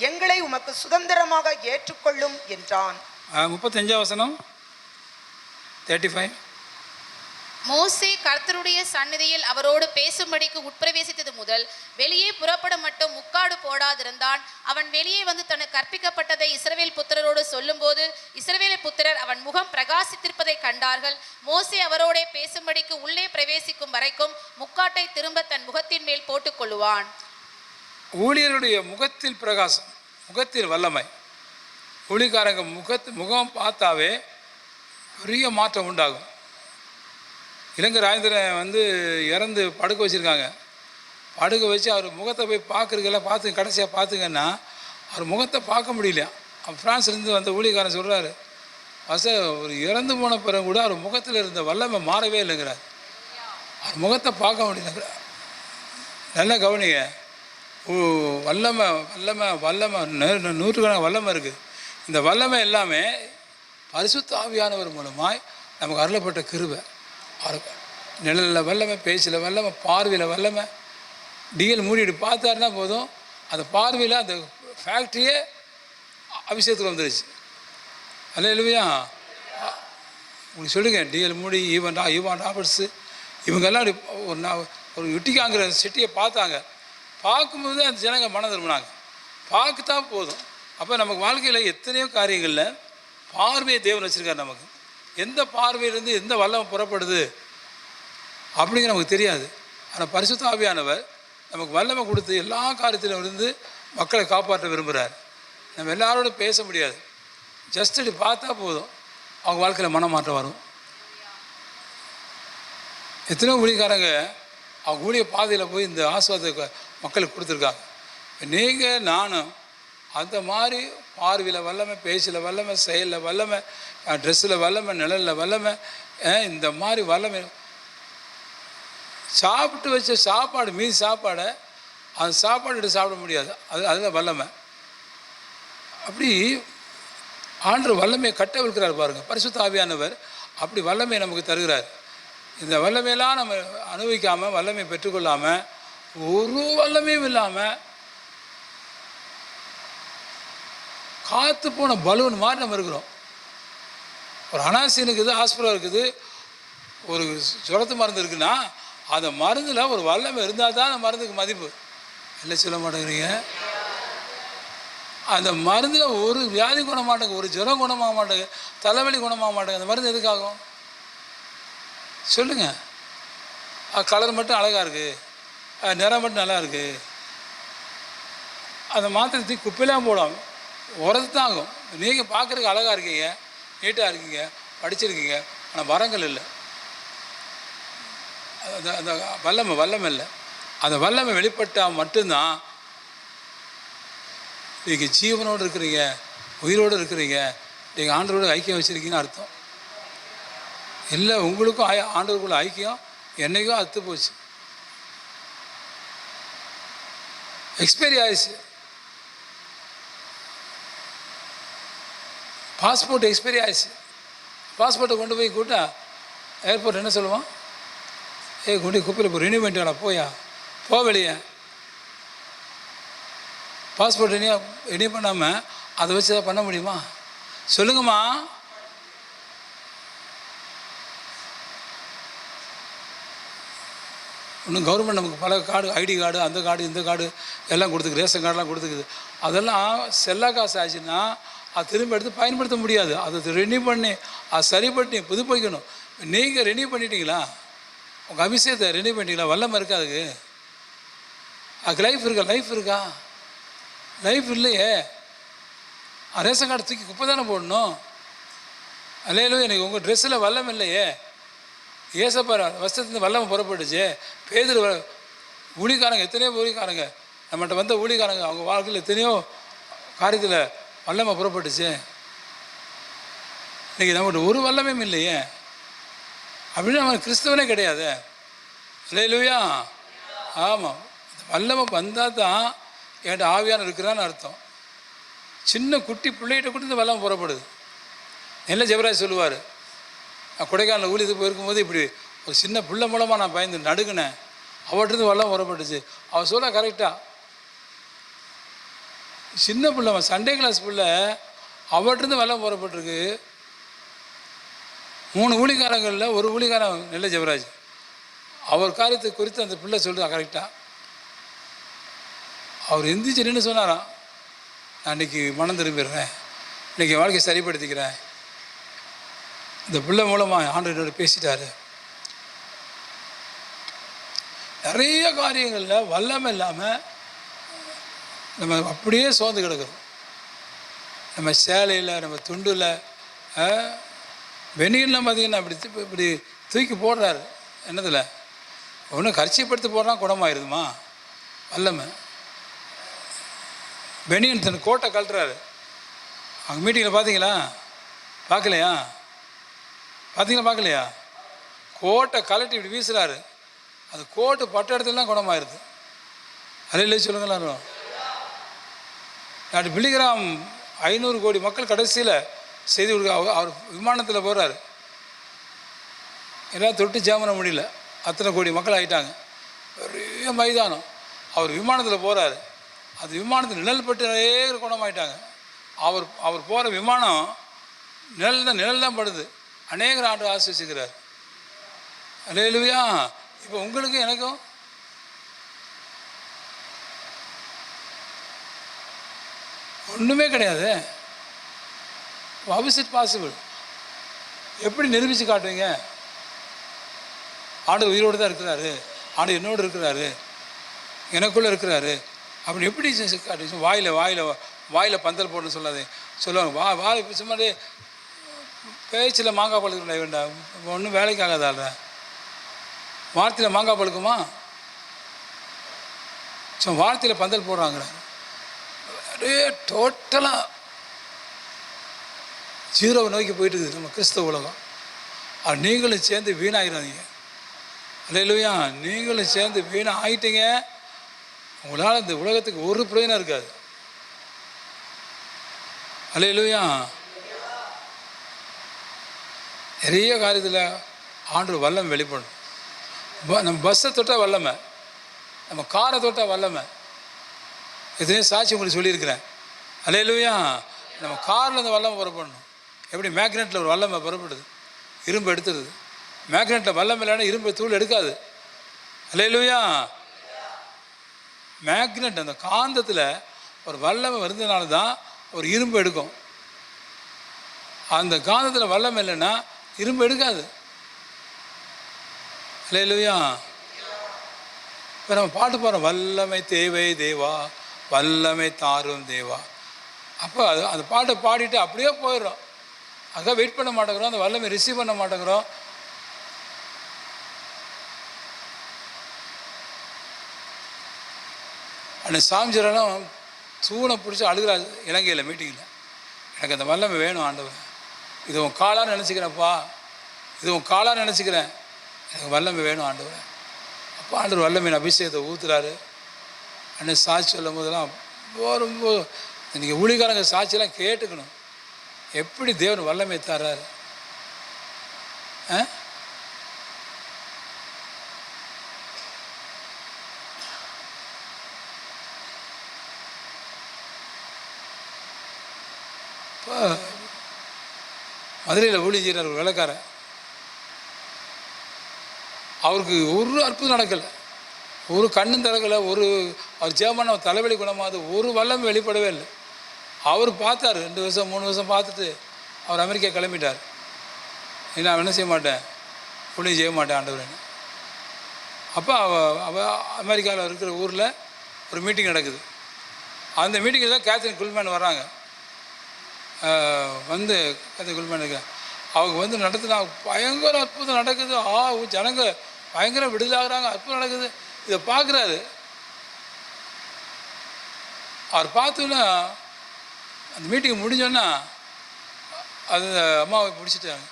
எங்களை உமக்கு சுதந்திரமாக ஏற்றுக்கொள்ளும் என்றான். 35 வசனம் 35 மோசே கர்த்தருடைய சந்நிதியில் அவரோடு பேசும்படிக்கு உட்பிரவேசித்தது முதல் வெளியே புறப்பட மட்டும் முக்காடு போடாதிருந்தான். அவன் வெளியே வந்து தனக்கு கற்பிக்கப்பட்டதை இஸ்ரவேல் புத்திரரோடு சொல்லும்போது இஸ்ரவேல் புத்திரர் அவன் முகம் பிரகாசித்திருப்பதை கண்டார்கள். மோசே அவரோட பேசும்படிக்கு உள்ளே பிரவேசிக்கும் வரைக்கும் முக்காட்டை திரும்ப தன் முகத்தின் மேல் போட்டுக் கொள்ளுவான். ஊழியருடைய முகத்தில் பிரகாசம், முகத்தில் வல்லமை. ஊழியக்காரங்க முகம் பார்த்தாவே பெரிய மாற்றம் உண்டாகும். இலங்கை ராஜேந்திரன் வந்து இறந்து படுக்க வச்சுருக்காங்க. படுக்க வச்சு அவர் முகத்தை போய் பார்க்குறதுக்கெல்லாம் பார்த்து கடைசியாக பார்த்துங்கன்னா அவர் முகத்தை பார்க்க முடியல. ஃப்ரான்ஸ்லேருந்து வந்த ஊழியக்காரன் சொல்கிறாரு, ஒரு இறந்து போன பிறகு கூட அவர் முகத்தில் இருந்த வல்லமை மாறவே இல்லைங்கிறார். அவர் முகத்தை பார்க்க முடியல. நல்லா கவனிங்க. வல்லமை வல்லமை வல்லமை நூற்றுக்கணக்கான வல்லமை இருக்குது. இந்த வல்லமை எல்லாமே பரிசுத்த ஆவியானவர் மூலமாய் நமக்கு அருளப்பட்ட கிருபை. நிழலில் வல்லமை, பேச்சில் வல்லமை, பார்வையில் வல்லமை. டிஎல் மூடிட்டு பார்த்தாருன்னா போதும், அந்த பார்வையில் அந்த ஃபேக்ட்ரியே அபிஷேகத்துக்கு வந்துடுச்சு. அல்லேலூயா. உங்களுக்கு சொல்லுங்க, டிஎல் மூடி, ஈவான் ராபர்ட்ஸு, இவங்கெல்லாம் ஒரு யுட்டிக்காங்கிற சிட்டியை பார்த்தாங்க. பார்க்கும்போது அந்த ஜனங்க மனம் திரும்பினாங்க. பார்க்கத்தான் போதும். அப்போ நமக்கு வாழ்க்கையில் எத்தனையோ காரியங்களில் பார்வையை தேவன் வச்சுருக்கார். நமக்கு எந்த பார்வையிலேருந்து எந்த வல்லமை புறப்படுது அப்படிங்கிற நமக்கு தெரியாது. ஆனால் பரிசுத்த ஆவியானவர் நமக்கு வல்லமை கொடுத்து எல்லா காரியத்திலும் இருந்து மக்களை காப்பாற்ற விரும்புகிறார். நம்ம எல்லாரோட பேச முடியாது. ஜஸ்ட் இப்படி பார்த்தா போதும், அவங்க வாழ்க்கையில் மனமாற்றம் வரும். எத்தனையோ ஊழியக்காரங்க அவங்க ஊழிய பாதையில் போய் இந்த ஆசீர்வாதத்தை மக்களுக்கு கொடுத்துருக்காங்க. நீங்கள் நானும் அந்த மாதிரி பார்வையில் வல்லமை, பேச்சில் வல்லமை, செயலில் வல்லமை, ட்ரெஸ்ஸில் வல்லமை, நிழலில் வல்லமை, இந்த மாதிரி வல்லமை. சாப்பிட்டு வச்ச சாப்பாடு, மீதி சாப்பாடை அந்த சாப்பாடு சாப்பிட முடியாது. அதில் வல்லமை. அப்படி ஆண்டவர் வல்லமையை கட்டவிழ்க்கிறார் பாருங்கள். பரிசுத்த ஆவியானவர் அப்படி வல்லமையை நமக்கு தருகிறார். இந்த வல்லமையெல்லாம் நம்ம அனுபவிக்காமல், வல்லமை பெற்றுக்கொள்ளாமல், ஒரு வல்லமையும் இல்லாமல் காற்று போன பலூன் மாதிரி நம்ம இருக்கிறோம். ஒரு அனாசின் இருக்குது, ஹாஸ்பிட்டல் இருக்குது, ஒரு ஜுரத்து மருந்து இருக்குன்னா அந்த மருந்தில் ஒரு வல்லமை இருந்தால் தான் அந்த மருந்துக்கு மதிப்பு. இல்லை சொல்ல மாட்டேங்கிறீங்க. அந்த மருந்தில் ஒரு வியாதி குணமாட்டேங்க, ஒரு ஜுரம் குணமாக மாட்டேங்க, தலைவலி குணமாக மாட்டேங்க. அந்த மருந்து எதுக்காகும் சொல்லுங்கள்? கலர் மட்டும் அழகாக இருக்குது, நிறம் மட்டும் நல்லா இருக்குது. அந்த மாத்திரை தூக்கி குப்பையெல்லாம் போடும், உரத்து தான் ஆகும். நீங்கள் பார்க்குறதுக்கு அழகாக இருக்கீங்க, நீட்டாக இருக்கீங்க, படிச்சிருக்கீங்க, ஆனால் வரங்கள் இல்லை. அந்த அந்த வல்லமை இல்லை. அந்த வல்லமை வெளிப்பட்டால் மட்டும்தான் நீங்கள் ஜீவனோடு இருக்கிறீங்க, உயிரோடு இருக்கிறீங்க, நீங்கள் ஆண்டவரோடு ஐக்கியம் வச்சுருக்கீங்கன்னு அர்த்தம். இல்லை உங்களுக்கும் ஆண்டவருக்குள்ள ஐக்கியம் என்றைக்கும் அத்து போச்சு, எக்ஸ்பைரி ஆயிடுச்சு. பாஸ்போர்ட் எக்ஸ்பைரி ஆயிடுச்சு. பாஸ்போர்ட்டை கொண்டு போய் கூட்டா ஏர்போர்ட் என்ன சொல்லுவான்? கொண்டு குப்பையில் இப்போ ரினியூ பண்ணிட்டு வாடா, போயா போ வெளியே. பாஸ்போர்ட் ரெனியூ பண்ணாமல் அதை வச்சு தான் பண்ண முடியுமா? சொல்லுங்கம்மா. இன்னும் கவர்மெண்ட் நமக்கு பல கார்டு, ஐடி கார்டு, அந்த கார்டு, இந்த கார்டு எல்லாம் கொடுத்துக்குது, ரேஷன் கார்டெலாம் கொடுத்துக்குது. அதெல்லாம் செல்லா காசு ஆச்சுன்னா அது திரும்ப எடுத்து பயன்படுத்த முடியாது. அதை ரெனியூ பண்ணி அது சரி பண்ணி புதுப்பிக்கணும். நீங்கள் ரெனியூ பண்ணிட்டீங்களா? உங்கள் அபிஷேகத்தை ரெனியூ பண்ணிட்டீங்களா? வல்லமை இருக்கா அதுக்கு? அதுக்கு லைஃப் இருக்கா? லைஃப் இருக்கா? லைஃப் இல்லையே. ரேஷன் கார்டு தூக்கி குப்பை தானே போடணும். அல்லையிலோ எனக்கு உங்கள் ட்ரெஸ்ஸில் வல்லம் இல்லையே. ஏசப்பார் வஸ்திரத்துலேருந்து வல்லமை புறப்பட்டுச்சு. பேதுரு ஊழிக்காரங்க, எத்தனையோ ஊழிக்காரங்க நம்மகிட்ட வந்த ஊழிக்காரங்க, அவங்க வாழ்க்கையில் எத்தனையோ காரியத்தில் வல்லமை புறப்பட்டுச்சு. இன்றைக்கி நம்மகிட்ட ஒரு வல்லமையும் இல்லையே. அப்படின்னு அவன் கிறிஸ்தவனே கிடையாது. அல்லேலூயா. ஆமாம், வல்லமை வந்தால் தான் என்கிட்ட ஆவியான இருக்கிறான்னு அர்த்தம். சின்ன குட்டி பிள்ளைகிட்ட கூட இந்த வல்லமை புறப்படுது. நல்ல ஜெபராஜ் சொல்லுவார், நான் கொடைக்கானல் ஊழியத்துக்கு போயிருக்கும்போது இப்படி ஒரு சின்ன பிள்ளை மூலமாக நான் பயந்து நடுங்கினேன், அவர்கிட்ட வல்லம் புறப்பட்டுச்சு. அவர் சொல்ல கரெக்டாக, சின்ன பிள்ளை, சண்டே கிளாஸ் பிள்ளை, அவர்கிட்ட வல்லம் புறப்பட்டுருக்கு. 3 ஊழிக்காரங்களில் ஒரு ஊழிக்காரன் நெல்லை ஜெபராஜ், அவர் காரியத்தை குறித்து அந்த பிள்ளை சொல்லுதா கரெக்டாக. அவர் எந்திரிச்சு நின்று சொன்னாராம், நான் இன்றைக்கி மனம் திரும்பிடுறேன், இன்றைக்கி வாழ்க்கையை சரிப்படுத்திக்கிறேன். இந்த பிள்ளை மூலமாக ஆண்டவரோட பேசிட்டாரு. நிறைய காரியங்களில் வல்லமை இல்லாமல் நம்ம அப்படியே சோர்ந்து கிடக்கிறோம். நம்ம சேலையில், நம்ம துண்டில், வெந்நீர்லாம் பார்த்திங்கன்னா இப்படி தூக்கி போடுறாரு. என்னதில் ஒன்றும் கர்ச்சிப்படுத்தி போடுறான், குணமாயிருதுமா? வல்லமை. பெனியன் தன் கோட்டை கழட்டுறாரு. அவங்க மீட்டிங்கில் பார்த்தீங்களா? பார்க்கலையா? பார்த்தீங்களா? பார்க்கலையா? கோட்டை கழட்டி இப்படி வீசுகிறாரு. அது கோட்டு பட்ட இடத்துலலாம் குணமாயிருது. அல்லேலூயா சொல்லுங்களா? டாக்டர் பில்லிகிராம் 500 கோடி மக்கள் கடைசியில் செய்தி கொடுக்க அவர் விமானத்தில் போகிறாரு. எல்லாம் தொட்டு ஜாமன முடியல, அத்தனை கோடி மக்கள் ஆகிட்டாங்க. பெரிய மைதானம். அவர் விமானத்தில் போகிறாரு. அது விமானத்தில் நிழல் பட்டு நிறைய குணமாயிட்டாங்க. அவர் போகிற விமானம் நிழல் தான் படுது. அநேகர் ஆண்டு ஆசிரிச்சுக்கிறார். அல்லேலூயா. இப்போ உங்களுக்கும் எனக்கும் ஒன்றுமே கிடையாது. How is it possible? எப்படி நிரூபித்து காட்டுவீங்க? ஆண்டு உயிரோடு தான் இருக்கிறாரு, ஆண்டு என்னோடு இருக்கிறாரு, எனக்குள்ளே இருக்கிறாரு அப்படின்னு எப்படி காட்டு? வாயில் பந்தல் போடணும்னு சொல்லாது சொல்லுவாங்க. வாய் இப்போ சும்மா பேச்சில் மாங்காய் பழுக்க வேண்டாம், ஒன்றும் வேலைக்கு ஆகாதால. வார்த்தையில் மாங்காய் பழுக்குமா? சும்மா வார்த்தையில் பந்தல் போடுறாங்க. அப்படியே டோட்டலாக ஜீரோவை நோக்கி போயிட்டு இருக்குது நம்ம கிறிஸ்தவ உலகம். அது நீங்களும் சேர்ந்து வீணாகிறாதீங்க. அல்லேலூயா. நீங்களும் சேர்ந்து வீணாக ஆகிட்டீங்க. உங்களால் இந்த உலகத்துக்கு ஒரு பிரயோஜனம் இருக்காது. அல்லேலூயா. நிறைய காரியத்தில் ஆண்டவர் வல்லமை வெளிப்படும். நம்ம பஸ்ஸை தொட்டால் வல்லமை, நம்ம காரை தொட்டால் வல்லமை. எத்தனையோ சாட்சி உங்களுக்கு சொல்லியிருக்கிறேன். அல்லேலூயா. நம்ம காரில் இந்த வல்லமை புறப்படணும். எப்படி மேக்னெட்டில் ஒரு வல்லமை புறப்படுது, இரும்பு எடுத்துடுது. மேக்னெட்டில் வல்லமை இல்லைன்னா இரும்பு தூள் எடுக்காது. அல்லேலூயா. மேக்னெட் அந்த காந்தத்தில் ஒரு வல்லமை வருதுனால தான் ஒரு இரும்பு எடுக்கும். அந்த காந்தத்தில் வல்லமை இல்லைன்னா இரும்பு எடுக்காது. அல்லேலூயா. இப்போ நம்ம பாட்டு பாடுறோம், வல்லமை தேவை தேவா, வல்லமை தாரும் தேவா. அப்போ அந்த பாட்டை பாடிட்டு அப்படியே போயிடுறோம். அதுக்காக வெயிட் பண்ண மாட்டேங்கிறோம், அந்த வல்லமை ரிசீவ் பண்ண மாட்டேங்கிறோம். அந்த சாமிஜரெல்லாம் தூணை பிடிச்சி அழுகிறாரு இலங்கையில் மீட்டிங்கில். எனக்கு அந்த வல்லமை வேணும் ஆண்டவர், இது உன் காலாக நினச்சிக்கிறேன்ப்பா, இது உன் காலாக நினச்சிக்கிறேன், எனக்கு வல்லமை வேணும் ஆண்டவர். அப்போ ஆண்டவர் வல்லமையின் அபிஷேகத்தை ஊற்றுறாரு. அன்னை சாட்சி சொல்லும் போதெல்லாம் ரொம்ப நீங்கள் ஊழிகாரங்க சாட்சியெல்லாம் கேட்டுக்கணும், எப்படி தேவன் வல்லமை தர்றாரு. இப்போ மதுரையில் ஊழியம் செய்கிறார் ஒரு வேலைக்காரன், அவருக்கு ஒரு அற்புதம் நடக்கலை, ஒரு கண்ணும் திறக்கலை, அவர் ஜெபமான தலைவலி குணமாகுது, ஒரு வல்லமை வெளிப்படவே இல்லை. அவர் பார்த்தார் 2 வருஷம் 3 வருஷம் பார்த்துட்டு அவர் அமெரிக்கா கிளம்பிட்டார். நான் என்ன செய்ய மாட்டேன், ஊழியம் செய்ய மாட்டேன் ஆண்டவர். அப்போ அமெரிக்காவில் இருக்கிற ஊரில் ஒரு மீட்டிங் நடக்குது. அந்த மீட்டிங்கில் தான் கேத்ரின் குல்மேன் வர்றாங்க. கேத்ரின் குல்மேன் இருக்க அவங்க நடத்தினா பயங்கர அற்புதம் நடக்குது. ஜனங்க பயங்கர விடுதலாகிறாங்க, அற்புதம் நடக்குது. இதை பார்க்குறாரு. அவர் பார்த்தோன்னா அந்த மீட்டிங் முடிஞ்சோன்னா அது அம்மாவை பிடிச்சிட்டாங்க.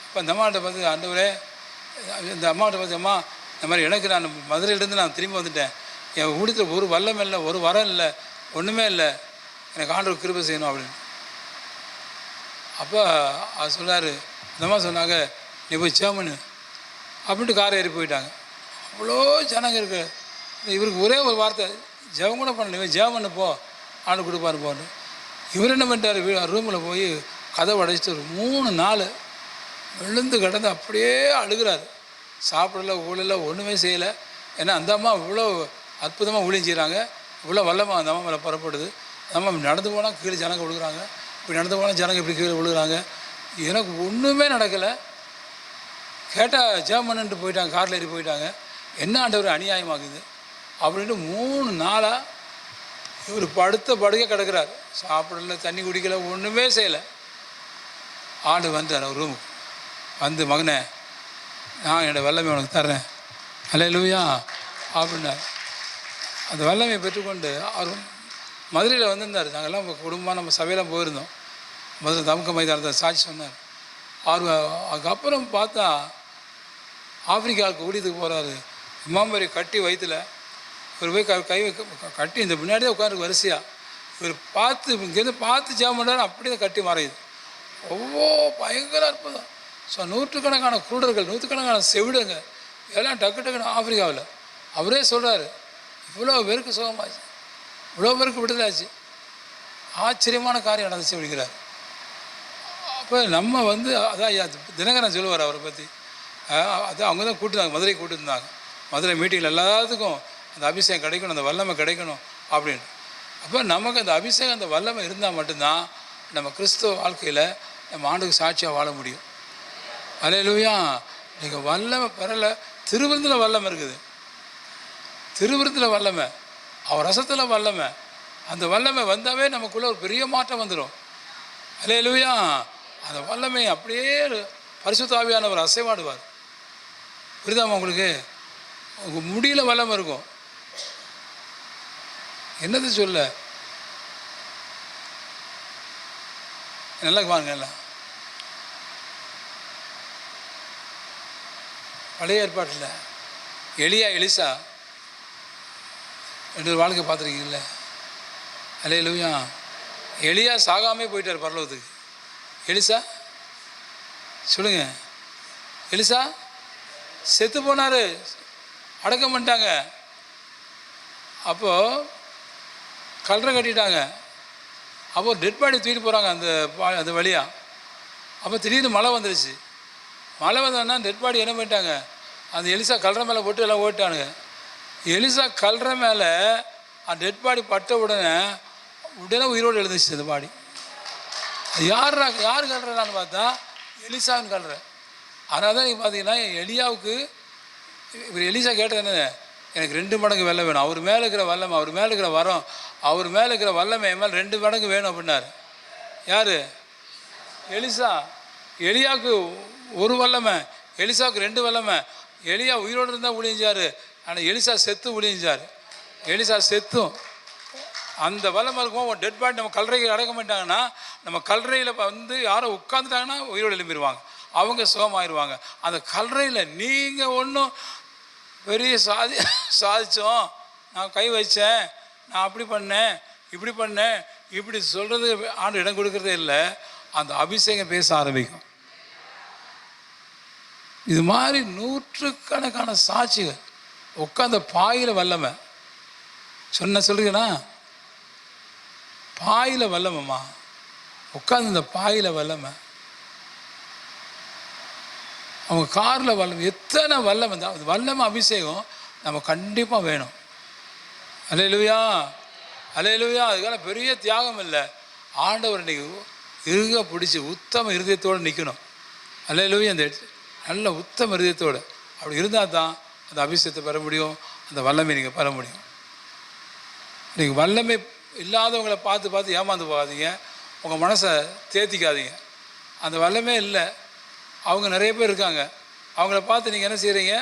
இப்போ அந்த அம்மாட்ட பார்த்து, ஆண்டவரே, இந்த அம்மாட்ட பார்த்து, அம்மா இந்த மாதிரி எனக்கு நான் மதுரையிலேருந்து நான் திரும்பி வந்துட்டேன், என் ஊழியத்தில் ஒரு வல்லம் இல்லை, ஒரு வரம் இல்லை, ஒன்றுமே இல்லை, எனக்கு ஆண்டவர் கிருபை செய்யணும் அப்படின்னு. அப்போ அவர் சொன்னார், இந்த அம்மா சொன்னாங்க, நீ போய் ஜெபம் அப்படின்ட்டு காரை ஏறி போயிட்டாங்க. அவ்வளோ ஜனங்க இருக்கு. இவருக்கு ஒரே ஒரு வார்த்தை, ஜெபம் கூட பண்ணல, இவன் ஜெபம் பண்ணு போ, ஆண்டு கொடுப்பாரு போன்னு. இவர் என்ன பண்ணிட்டார், ரூமில் போய் கதவை அடைச்சிட்டு ஒரு 3 நாள் விழுந்து கிடந்து அப்படியே அழுகிறாரு. சாப்பிடல, ஊழல, ஒன்றுமே செய்யலை. ஏன்னா அந்த அம்மா இவ்வளோ அற்புதமாக ஊழியம் செய்கிறாங்க, இவ்வளோ வல்லமாக அந்த அம்மா மேலே புறப்படுது. அந்த அம்மா நடந்து போனால் கீழே ஜனங்க விழுகிறாங்க, இப்படி நடந்து போனால் ஜனங்க இப்படி கீழே விழுகிறாங்க. எனக்கு ஒன்றுமே நடக்கலை. கேட்டால் ஜெபம் பண்ணுன்ட்டு போயிட்டாங்க, காரில் ஏறி போயிட்டாங்க. என்ன ஆண்டவர் அநியாயமாகுது அப்படின்ட்டு 3 நாளாக இவர் படுத்த படுக்க கிடக்கிறார். சாப்பிடல, தண்ணி குடிக்கலை, ஒன்றுமே செய்யலை. ஆண்டு வந்துட்டார் அவர் ரூமுக்கு வந்து, மகனே, நான் என்னோடய வல்லமை உனக்கு தர்றேன், அல்லேலூயா அப்படின்னார். அந்த வல்லமையை பெற்றுக்கொண்டு அவர் மதுரையில் வந்திருந்தார். நாங்கள்லாம் குடும்பமாக நம்ம சபையெல்லாம் போயிருந்தோம். மதுரை தமுக்க மைதானத்தை சாட்சி சொன்னார். அதுக்கப்புறம் பார்த்தா ஆப்பிரிக்காவுக்கு ஊழியத்துக்கு போகிறாரு. இமாம்பரி கட்டி வயிற்றுல இவர் போய் கை கட்டி இந்த முன்னாடியே உட்காந்து வரிசையாக இவர் பார்த்து இங்கேருந்து பார்த்து ஜெபம் பண்ணுறாரு. அப்படியே கட்டி மறையுது. பயங்கர அற்புதம். ஸோ நூற்றுக்கணக்கான குருடர்கள், நூற்றுக்கணக்கான செவிடுங்க எல்லாம் டக்குன்னு ஆப்பிரிக்காவில். அவரே சொல்கிறாரு, இவ்வளோ பேருக்கு சுகமாச்சு, இவ்வளோ பேருக்கு விடுதலாச்சு, ஆச்சரியமான காரியம் நடந்துச்சு அப்படிங்கிறார். அப்போ நம்ம அதான் தினகரன் சொல்லுவார் அவரை பற்றி. அதான் அவங்க தான் கூப்பிட்டுருந்தாங்க, மதுரை கூப்பிட்டுருந்தாங்க. மதுரை மீட்டிங்கில் எல்லாத்துக்கும் அந்த அபிஷேகம் கிடைக்கணும், அந்த வல்லமை கிடைக்கணும் அப்படின்னு. அப்போ நமக்கு அந்த அபிஷேகம், அந்த வல்லமை இருந்தால் மட்டும்தான் நம்ம கிறிஸ்துவ வாழ்க்கையில் நம்ம ஆண்டுக்கு சாட்சியாக வாழ முடியும். அல்லேலூயா. நீங்கள் வல்லமை பெறலை. திருவிருந்தில் வல்லமை இருக்குது, திருவிருந்தில் வல்லமை, அவர் ரசத்தில் வல்லமை. அந்த வல்லமை வந்தாவே நமக்குள்ளே ஒரு பெரிய மாற்றம் வந்துடும். அல்லேலூயா. அந்த வல்லமை அப்படியே பரிசுத்த ஆவியானவர் அசைவாடுவார். புரியுதாமா உங்களுக்கு? உங்கள் முடியல வல்லமை இருக்கும். என்னது சொல்ல, நல்லா வாங்க. எல்லாம் பழைய ஏற்பாட்டில் எலிசா 2 வாழ்க்கை பார்த்துருக்கீங்கல்ல? அல்லேலூயா. எலியா சாகாமே போயிட்டார் பரலோகத்துக்கு. எலிசா சொல்லுங்க, எலிசா செத்து போனார், அடக்கம் பண்ணிட்டாங்க. அப்போது கல்லறை கட்டிட்டாங்க. அப்போ டெட் பாடி தூக்கிட்டு போகிறாங்க அந்த வழியாக. அப்போ திடீர்னு மழை வந்துருச்சு. மழை வந்தோன்னா டெட் பாடி என்ன பண்ணிட்டாங்க, அந்த எலிசா கல்ற மேலே போட்டு எல்லாம் ஓட்டானுங்க. எலிசா கல்ற மேலே அந்த டெட் பாடி பட்ட உடனே உயிரோடு எழுந்துச்சு அந்த பாடி. யார் கல்றான்னு பார்த்தா எலிசாவின் கல்ற. அதனால தான் நீங்கள் பார்த்தீங்கன்னா எலியாவுக்கு இவர் எலிசா கேட்டது என்ன, எனக்கு 2 மடங்கு வெள்ளம் வேணும், அவர் மேலே இருக்கிற வல்லமை, அவர் மேலே இருக்கிற வரம், அவர் மேலே இருக்கிற வல்லமை என் மேலே 2 மடங்கு வேணும் அப்படின்னாரு. யார்? எலிசா. எலியாவுக்கு 1 வல்லமை, எலிசாவுக்கு 2 வல்லமை. எலியா உயிரோடு இருந்தால் ஒளிஞ்சார், ஆனால் எலிசா செத்து ஒளிஞ்சார். எலிசா செத்தும் அந்த வல்லமை இருக்கும். டெட் பாடி நம்ம கல்லறைக்கு அடக்க மாட்டாங்கன்னா, நம்ம கல்லறையில் வந்து யாரோ உட்காந்துட்டாங்கன்னா உயிரோடு எழும்பிடுவாங்க, அவங்க சுகமாயிருவாங்க. அந்த கல்லறையில் நீங்கள் ஒன்றும் பெரிய சாதித்தோம், நான் கை வச்சேன், நான் அப்படி பண்ணேன், இப்படி பண்ணேன், இப்படி சொல்கிறது ஆண்டு இடம் கொடுக்கறதே இல்லை. அந்த அபிஷேகம் பேச ஆரம்பிக்கும். இது மாதிரி 100கணக்கான சாட்சிகள். உட்காந்த பாயில் வல்லமை சொல்கிறீங்கன்னா, பாயில் வல்லமைம்மா, உட்காந்து இந்த பாயில் வல்லமை, அவங்க காரில் வல்லமை, எத்தனை வல்லமை தான். அது வல்லமை அபிஷேகம் நம்ம கண்டிப்பாக வேணும். அல்லேலூயா, அல்லேலூயா. அதுக்கான பெரிய தியாகம் இல்லை. ஆண்டவர் இன்றைக்கி இருக பிடிச்சி உத்தம இருதயத்தோடு நிற்கணும். அல்லேலூயா. அந்த நல்ல உத்தம இருதயத்தோடு அப்படி இருந்தால் தான் அந்த அபிஷேகத்தை பெற முடியும், அந்த வல்லமை நீங்கள் பெற முடியும். நீங்கள் வல்லமை இல்லாதவங்களை பார்த்து ஏமாந்து போகாதீங்க, உங்கள் மனசை தேத்திக்காதீங்க. அந்த வல்லமே இல்லை, அவங்க நிறைய பேர் இருக்காங்க, அவங்கள பார்த்து நீங்கள் என்ன செய்கிறீங்க,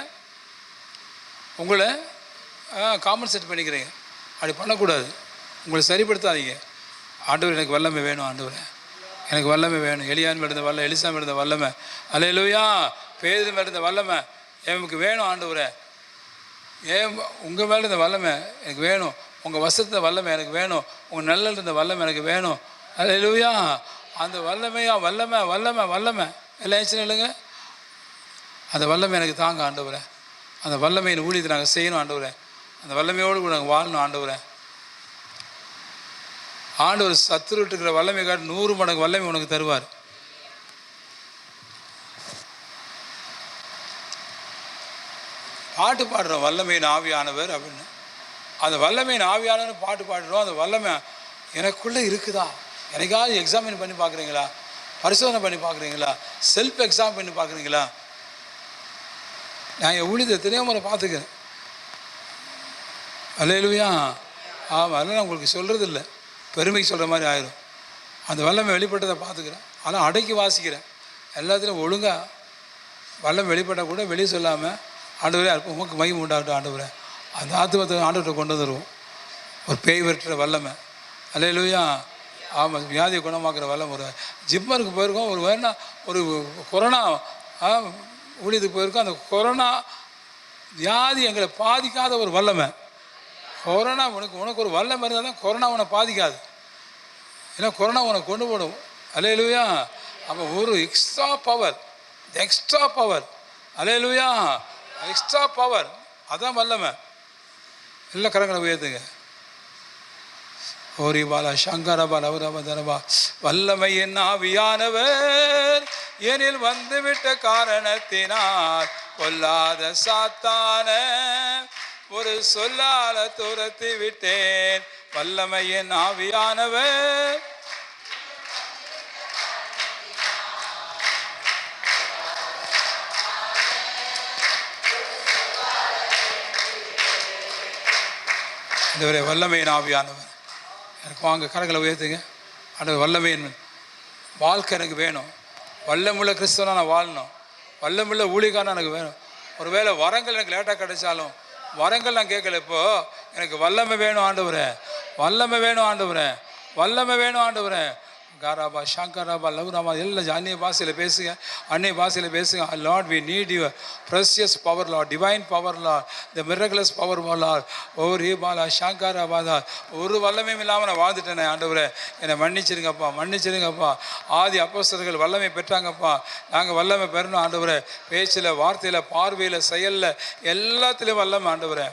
உங்களை காம்பன்சேட் பண்ணிக்கிறீங்க. அப்படி பண்ணக்கூடாது. உங்களை சரிப்படுத்தாதீங்க. ஆண்டவர் எனக்கு வல்லமை வேணும், ஆண்டவர் எனக்கு வல்லமை வேணும். எலியான் மேலே இருந்த வல்லமை, எலிசா மேலே இருந்த வல்லமை, அல்லேலூயா, பேதுரு மேலே இருந்த வல்லமை எனக்கு வேணும் ஆண்டவரே. உங்கள் மேலே இருந்த வல்லமை எனக்கு வேணும், உங்கள் வசத்த வல்லமை எனக்கு வேணும், உங்கள் நல்ல இருந்த வல்லமை எனக்கு வேணும். அல்லேலூயா. அந்த வல்லமையா வல்லமை வல்லமை வல்லமை எல்லாம் ஏச்சுன்னு இல்லைங்க. அந்த வல்லமை எனக்கு தாங்க ஆண்டவரே. அந்த வல்லமையின் ஊழியத்தை நாங்கள் செய்யணும் ஆண்டவரே. அந்த வல்லமையோடு கூட நாங்கள் வாழணும் ஆண்டவரே. ஆண்டவர் சத்துருட்டு இருக்கிற வல்லமை காட்டு 100 மடங்கு வல்லமை உனக்கு தருவார். பாட்டு பாடுறோம் வல்லமையின் ஆவியானவர் அப்படின்னு. அந்த வல்லமையின் ஆவியானவர் பாட்டு பாடுறோம். அந்த வல்லமை எனக்குள்ளே இருக்குதா? எனக்காவது எக்ஸாமின் பண்ணி பார்க்குறீங்களா? பரிசோதனை பண்ணி பார்க்குறீங்களா? செல்ஃப் எக்ஸாம் பண்ணி பார்க்குறீங்களா? நான் என் ஊழியத்தை தெரியாமல் பார்த்துக்கிறேன். அல்லேலூயா. ஆமாம், அதெல்லாம் நான் உங்களுக்கு சொல்கிறது இல்லை, பெருமைக்கு சொல்கிற மாதிரி ஆயிரும். அந்த வல்லமை வெளிப்பட்டதை பார்த்துக்கிறேன், ஆனால் அடக்கி வாசிக்கிறேன். எல்லாத்துலேயும் ஒழுங்காக வல்லமை வெளிப்பட்டால் கூட வெளியே சொல்லாமல், ஆண்டவரே உமக்கு மகிமை உண்டாகட்டும் ஆண்டவரே, அந்த ஆத்துமத்தை ஆண்டவர்கிட்ட கொண்டு வந்துடுவோம். ஒரு பேய் விரட்டுற வல்லமை. அல்லேலூயா. ஆமாம், வியாதியை குணமாக்குற வல்லமை. ஒரு ஜிம்மருக்கு போயிருக்கோம், ஒரு வேணா ஒரு கொரோனா ஊழியத்துக்கு போயிருக்கோம். அந்த கொரோனா வியாதி எங்களை பாதிக்காத ஒரு வல்லமை. கொரோனா உனக்கு ஒரு வல்லமை இருந்தால் தான் கொரோனா உன்னை பாதிக்காது, ஏன்னா கொரோனா உனக்கு கொண்டு போடும். அல்லேலூயா. அப்போ ஒரு எக்ஸ்ட்ரா பவர், அல்லேலூயா, எக்ஸ்ட்ரா பவர், அதான் வல்லமை. எல்லா கரங்களை உயர்த்துங்க. ஓரி பாலா சங்கரபா லவரபா. வல்லமையின் ஆவியானவர் எனில் வந்துவிட்ட காரணத்தினால் கொல்லாத சாத்தான ஒரு சொல்லால துரத்தி விட்டேன். வல்லமையின் ஆவியானவர் இந்த வல்லமையின் ஆவியானவர் எனக்கு வாங்க, கரங்களை உயர்த்துங்க. அந்த வல்லமையின் வாழ்க்கை எனக்கு வேணும். வல்லமுள்ள கிறிஸ்தவனா நான் வாழணும். வல்லமுள்ள ஊழியக்காரனா எனக்கு வேணும். ஒரு வேளை வரங்கள் எனக்கு லேட்டாக கிடைச்சாலும் வரங்கள் நான் கேட்கல. இப்போது எனக்கு வல்லமை வேணும் ஆண்டவரே, வல்லமை வேணும் ஆண்டவரே, வல்லமை வேணும் ஆண்டவரே. காராபா ஷங்கராபா லவ்ராபா எல்லாம் அந்நிய பாஷையில் பேசுங்க, அந்நிய பாஷையில் பேசுங்க. Lord we need your precious power Lord, divine power Lord, the miraculous power Lord. ஓ பாலா ஷங்கராபாதா. ஒரு வல்லமையும் இல்லாமல் நான் வாழ்ந்துட்டேனே ஆண்டவரே, என்னை மன்னிச்சிருங்கப்பா, மன்னிச்சிருங்கப்பா. ஆதி அப்போஸ்தலர்கள் வல்லமை பெற்றாங்கப்பா, நாங்கள் வல்லமை பெறணும் ஆண்டவரே. பேச்சில், வார்த்தையில், பார்வையில், செயலில், எல்லாத்துலேயும் வல்லமை ஆண்டவரே.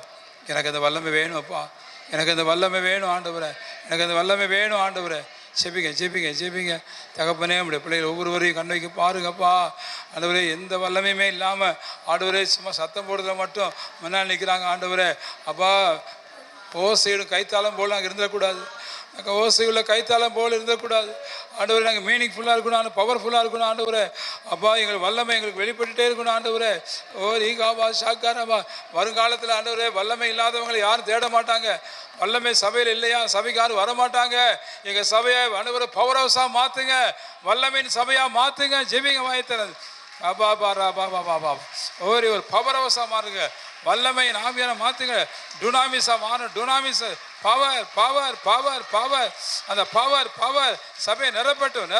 எனக்கு அந்த வல்லமை வேணும் அப்பா, எனக்கு அந்த வல்லமை வேணும் ஆண்டவரே, எனக்கு அந்த வல்லமை வேணும் ஆண்டவரே. ஜெபிங்க தகப்பனே. நம்முடைய பிள்ளைகள் ஒவ்வொருவரையும் கண் வைக்க பாருங்கப்பா. ஆண்டவரே, எந்த வல்லமையுமே இல்லாமல் ஆண்டவரே சும்மா சத்தம் போடுறதுல மட்டும் முன்னால் நிற்கிறாங்க ஆண்டவரே. அப்பா, ஓசையோட கைத்தாளம் போல் நாங்கள் இருந்துடக்கூடாது. நாங்கள் ஓசையுள்ள கைத்தாளம் போல் இருந்தக்கூடாது ஆண்டவரே. நாங்கள் மீனிங்ஃபுல்லாக இருக்கணும், பவர்ஃபுல்லாக இருக்கணும் ஆண்டவரே. அப்பா, எங்கள் வல்லமை எங்களுக்கு வெளிப்பட்டுட்டே இருக்கணும் ஆண்டவரே. ஓ ரீகாபா ஷாக்காராபா. வருங்காலத்தில் ஆண்டவரே, வல்லமை இல்லாதவங்களை யாரும் தேட மாட்டாங்க. வல்லமை சபையில் இல்லையா, சபைக்கு யாரும் வரமாட்டாங்க. எங்கள் சபையை ஆண்டவரே பவர் ஹவுஸாக மாற்றுங்க, வல்லமையின் சபையாக மாற்றுங்க. ஜெபிங்க வாய்த்தனது பாபா பாரா பாபா பாபா. ஒரு பவர் ஹவுஸாக மாறுங்க, வல்லமையின் ஆவியான மாற்றுங்க. டுனாமிஸா மாறும், dunamis power power power power. அந்த பவர் பவர் சபையை நிரப்பட்டும்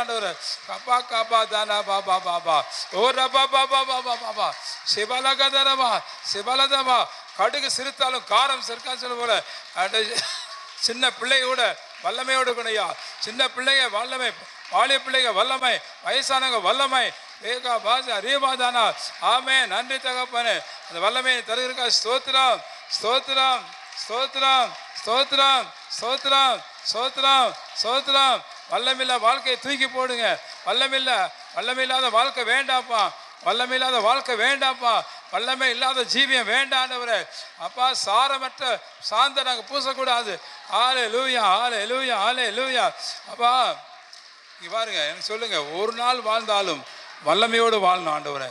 ஆண்டவரே. கப்பா காப்பா தானா பாபா பாபா. ஓ ரபா பாபா பாபா பாபா. சிவலகதரமா சிவலதமா. கடுகு சிரித்தாலும் காரம் சிறுக்கான்னு சொல்ல போல சின்ன பிள்ளையோட வல்லமையோடு இருக்கணையா. சின்ன பிள்ளைங்க வல்லமை, வாலிய பிள்ளைங்க வல்லமை, வயசானவங்க வல்லமை. ஏகா பாஜா ரீபாதானா. ஆமே, நன்றி தகப்பனே. அந்த வல்லமையை தருகிறக்கா ஸ்தோத்திரம் ஸ்தோத்திரம் ஸ்தோத்திரம் ஸ்தோத்திரம் ஸ்தோத்திரம் ஸ்தோத்திரம் ஸ்தோத்திரம். வல்லமில்ல வாழ்க்கையை தூக்கி போடுங்க. வல்லமில்லாத வாழ்க்கை வேண்டாப்பா. வல்லமில்லாத வாழ்க்கை வேண்டாப்பா. வல்லமை இல்லாத ஜீவியம் வேண்டாண்டவரே. அப்பா, சாரமற்ற சாந்த நாங்கள் பூசக்கூடாது. ஆலே லூயா ஆலே லூயா ஆலே லூயா. அப்பா இங்கே பாருங்க, எனக்கு சொல்லுங்க, ஒரு நாள் வாழ்ந்தாலும் வல்லமையோடு வாழணும் ஆண்டவரே.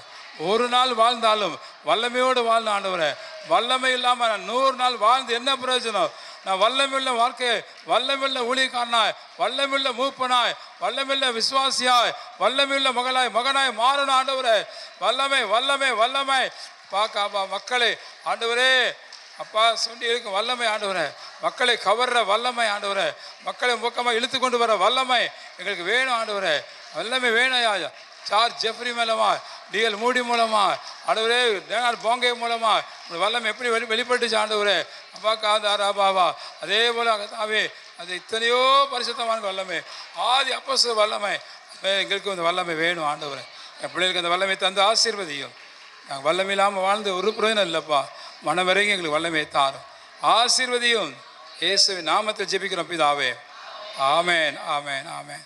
ஒரு நாள் வாழ்ந்தாலும் வல்லமையோடு வாழணும் ஆண்டவரே. வல்லமை இல்லாமல் நான் 100 நாள் வாழ்ந்து என்ன பிரயோஜனம்? நான் வல்லமையுள்ள வாழ்க்கையை, வல்லமையுள்ள ஊழியக்காரனாய், வல்லமையுள்ள மூப்பனாய், வல்லமையுள்ள விசுவாசியாய், வல்லமையுள்ள மகனாய் மாறணும் ஆண்டவரே. வல்லமை வல்லமை வல்லமை பாக்காப்பா. மக்களை ஆண்டவரே அப்பா சொல்லி இருக்கும் வல்லமை ஆண்டவரே. மக்களை கவர்ற வல்லமை ஆண்டவரே. மக்களை முக்கமாக இழுத்து கொண்டு வர வல்லமை எங்களுக்கு வேணும் ஆண்டவரே. வல்லமை வேணும். சார்ஜ் ஜெஃப்ரி மூலமா, டிஎல் மூடி மூலமா ஆண்டவரே, டேனார் போங்கே மூலமா வல்லமை எப்படி வெளிப்பட்டுச்சு ஆண்டவரே. அப்பா காதாரா பாபா. அதே போல தாவே அது இத்தனையோ பரிசுத்தமான வல்லமை, ஆதி அப்போஸ்தலர் வல்லமை. எங்களுக்கு அந்த வல்லமை வேணும் ஆண்டவரே. என் பிள்ளைகளுக்கு அந்த வல்லமை தந்து ஆசீர்வதியும். நாங்கள் வல்லமை இல்லாமல் வாழ்ந்து ஒரு பிரயோஜனம் இல்லைப்பா. மனம் வரைக்கும் எங்களுக்கு வல்லமையை தாரும், ஆசீர்வதியும். இயேசுவின் நாமத்தில் ஜெபிக்கிறோம் பிதாவே. ஆமேன் ஆமேன் ஆமேன்.